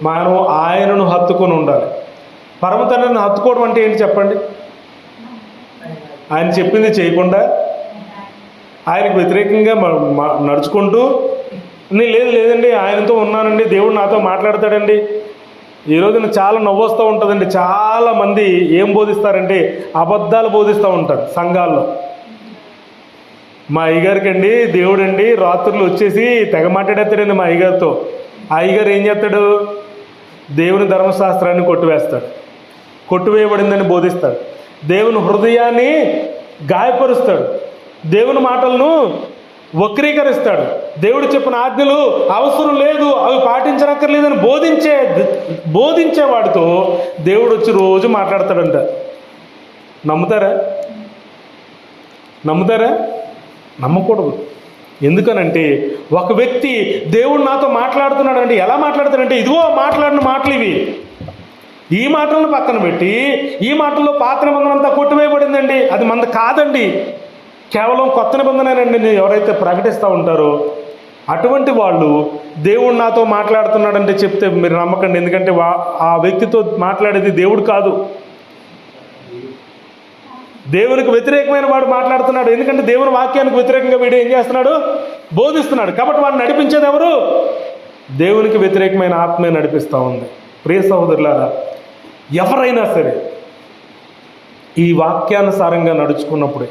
మనం ఆయనను హత్తుకొని ఉండాలి. పరమతండ్రిని హత్తుకోవడం అంటే ఏంటి చెప్పండి? ఆయన చెప్పింది చేయకుండా, ఆయనకు వ్యతిరేకంగా నడుచుకుంటూ, లేదండి ఆయనతో ఉన్నానండి, దేవుడు నాతో మాట్లాడతాడండి. ఈ రోజున చాలా నవ్వొస్తూ ఉంటుందండి. చాలామంది ఏం బోధిస్తారంటే అబద్ధాలు బోధిస్తూ ఉంటారు సంఘాల్లో. మా అయ్యగారికి అండి దేవుడండి రాత్రులు వచ్చేసి తెగ మాట్లాడేస్తాడండి మా అయ్యగారితో. ఆ అయ్యగారు ఏం చేస్తాడు? దేవుని ధర్మశాస్త్రాన్ని కొట్టివేస్తాడు, కొట్టివేయబడిందని బోధిస్తాడు, దేవుని హృదయాన్ని గాయపరుస్తాడు, దేవుని మాటలను వక్రీకరిస్తాడు, దేవుడు చెప్పిన ఆజ్ఞలు అవసరం లేదు, అవి పాటించనక్కర్లేదని బోధించే వాడితో దేవుడు వచ్చి రోజు మాట్లాడతాడంట. నమ్ముతారా? నమ్మకూడదు. ఎందుకనంటే ఒక వ్యక్తి దేవుడు నాతో మాట్లాడుతున్నాడంటే ఎలా మాట్లాడతాడంటే, ఇదిగో మాట్లాడిన మాటలు ఇవి, ఈ మాటలను పక్కన పెట్టి ఈ మాటల్లో పాత నిబంధన అంతా కొట్టివేయబడిందండి, అది మంద కాదండి, కేవలం కొత్త నిబంధనేనండి ఎవరైతే ప్రకటిస్తూ ఉంటారో అటువంటి వాళ్ళు దేవుడు నాతో మాట్లాడుతున్నాడంటే చెప్తే మీరు నమ్మకండి. ఎందుకంటే ఆ వ్యక్తితో మాట్లాడేది దేవుడు కాదు, దేవునికి వ్యతిరేకమైన వాడు మాట్లాడుతున్నాడు. ఎందుకంటే దేవుని వాక్యానికి వ్యతిరేకంగా వీడు ఏం చేస్తున్నాడు? బోధిస్తున్నాడు. కాబట్టి వాడిని నడిపించేది ఎవరు? దేవునికి వ్యతిరేకమైన ఆత్మే నడిపిస్తూ ఉంది. ప్రియ సహోదరులారా, ఎవరైనా సరే ఈ వాక్యానుసారంగా నడుచుకున్నప్పుడే,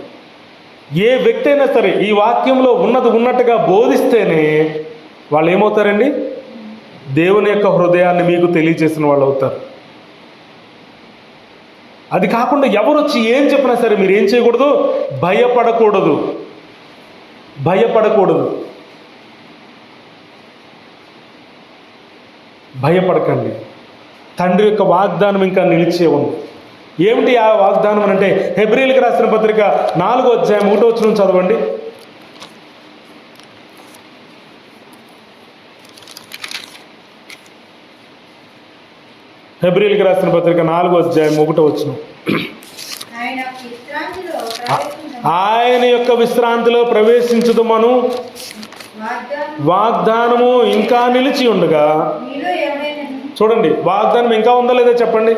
ఏ వ్యక్తి అయినా సరే ఈ వాక్యంలో ఉన్నట్టుగా బోధిస్తేనే వాళ్ళు ఏమవుతారండి? దేవుని యొక్క హృదయాన్ని మీకు తెలియజేసిన వాళ్ళు అవుతారు. అది కాకుండా ఎవరు వచ్చి ఏం చెప్పినా సరే మీరు ఏం చేయకూడదు? భయపడకూడదు. భయపడకండి. తండ్రి యొక్క వాగ్దానం ఇంకా నిలిచే ఉంది. ఏమిటి ఆ వాగ్దానం అని అంటే హెబ్రీయులకు రాసిన పత్రిక 4వ అధ్యాయం 1వ వచనం చదవండి. హెబ్రీయులకు రాసిన పత్రిక 4వ అధ్యాయం 1వ వచనం. ఆయన యొక్క విశ్రాంతిలో ప్రవేశించుదుమను వాగ్దానము ఇంకా నిలిచి ఉండగా. చూడండి, వాగ్దానం ఇంకా ఉందా లేదా చెప్పండి.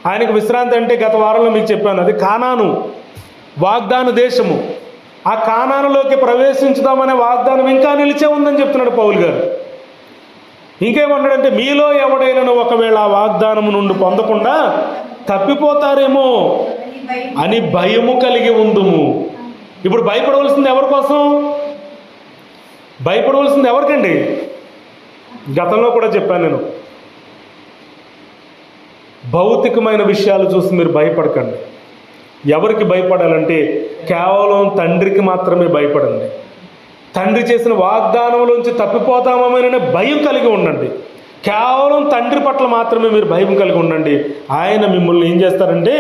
ఆయనకు విశ్రాంతి అంటే గత వారంలో మీకు చెప్పాను, అది కానాను, వాగ్దాన దేశము. ఆ కానానులోకి ప్రవేశించుదామనే వాగ్దానం ఇంకా నిలిచే ఉందని చెప్తున్నాడు పౌలు గారు. ఇంకేమన్నాడంటే మీలో ఎవడైనా ఒకవేళ ఆ వాగ్దానము నుండి పొందకుండా తప్పిపోతారేమో అని భయము కలిగి ఉందుము. ఇప్పుడు భయపడవలసింది ఎవరి కోసం? భయపడవలసింది ఎవరికండి? గతంలో కూడా చెప్పాను నేను, భౌతికమైన విషయాలు చూసి మీరు భయపడకండి. ఎవరికి భయపడాలంటే కేవలం తండ్రికి మాత్రమే భయపడండి. తండ్రి చేసిన వాగ్దానంలోంచి తప్పిపోతామనే భయం కలిగి ఉండండి. కేవలం తండ్రి పట్ల మాత్రమే మీరు భయం కలిగి ఉండండి. ఆయన మిమ్మల్ని ఏం చేస్తారండి?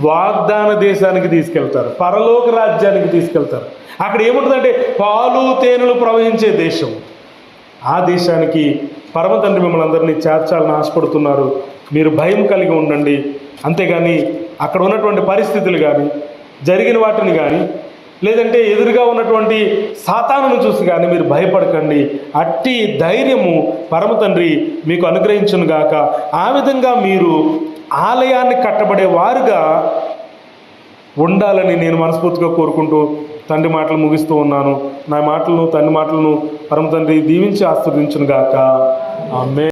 వాగ్దాన దేశానికి తీసుకెళ్తారు, పరలోక రాజ్యానికి తీసుకెళ్తారు. అక్కడ ఏముంటుందంటే పాలు తేనెలు ప్రవహించే దేశం. ఆ దేశానికి పరమ తండ్రి మిమ్మల్ని అందరినీ చేర్చాలని ఆశపడుతున్నారు. మీరు భయం కలిగి ఉండండి. అంతేగాని అక్కడ ఉన్నటువంటి పరిస్థితులు కానీ, జరిగిన వాటిని కానీ, లేదంటే ఎదురుగా ఉన్నటువంటి సాతానును చూసి కానీ మీరు భయపడకండి. అట్టి ధైర్యము పరమ తండ్రి మీకు అనుగ్రహించును గాక. ఆ విధంగా మీరు ఆలయాన్ని కట్టబడే వారుగా ఉండాలని నేను మనస్ఫూర్తిగా కోరుకుంటూ తండ్రి మాటలు ముగిస్తూ ఉన్నాను. నా మాటలను, తండ్రి మాటలను పరమ తండ్రి దీవించి ఆశీర్వదించును గాక. ఆమేన్.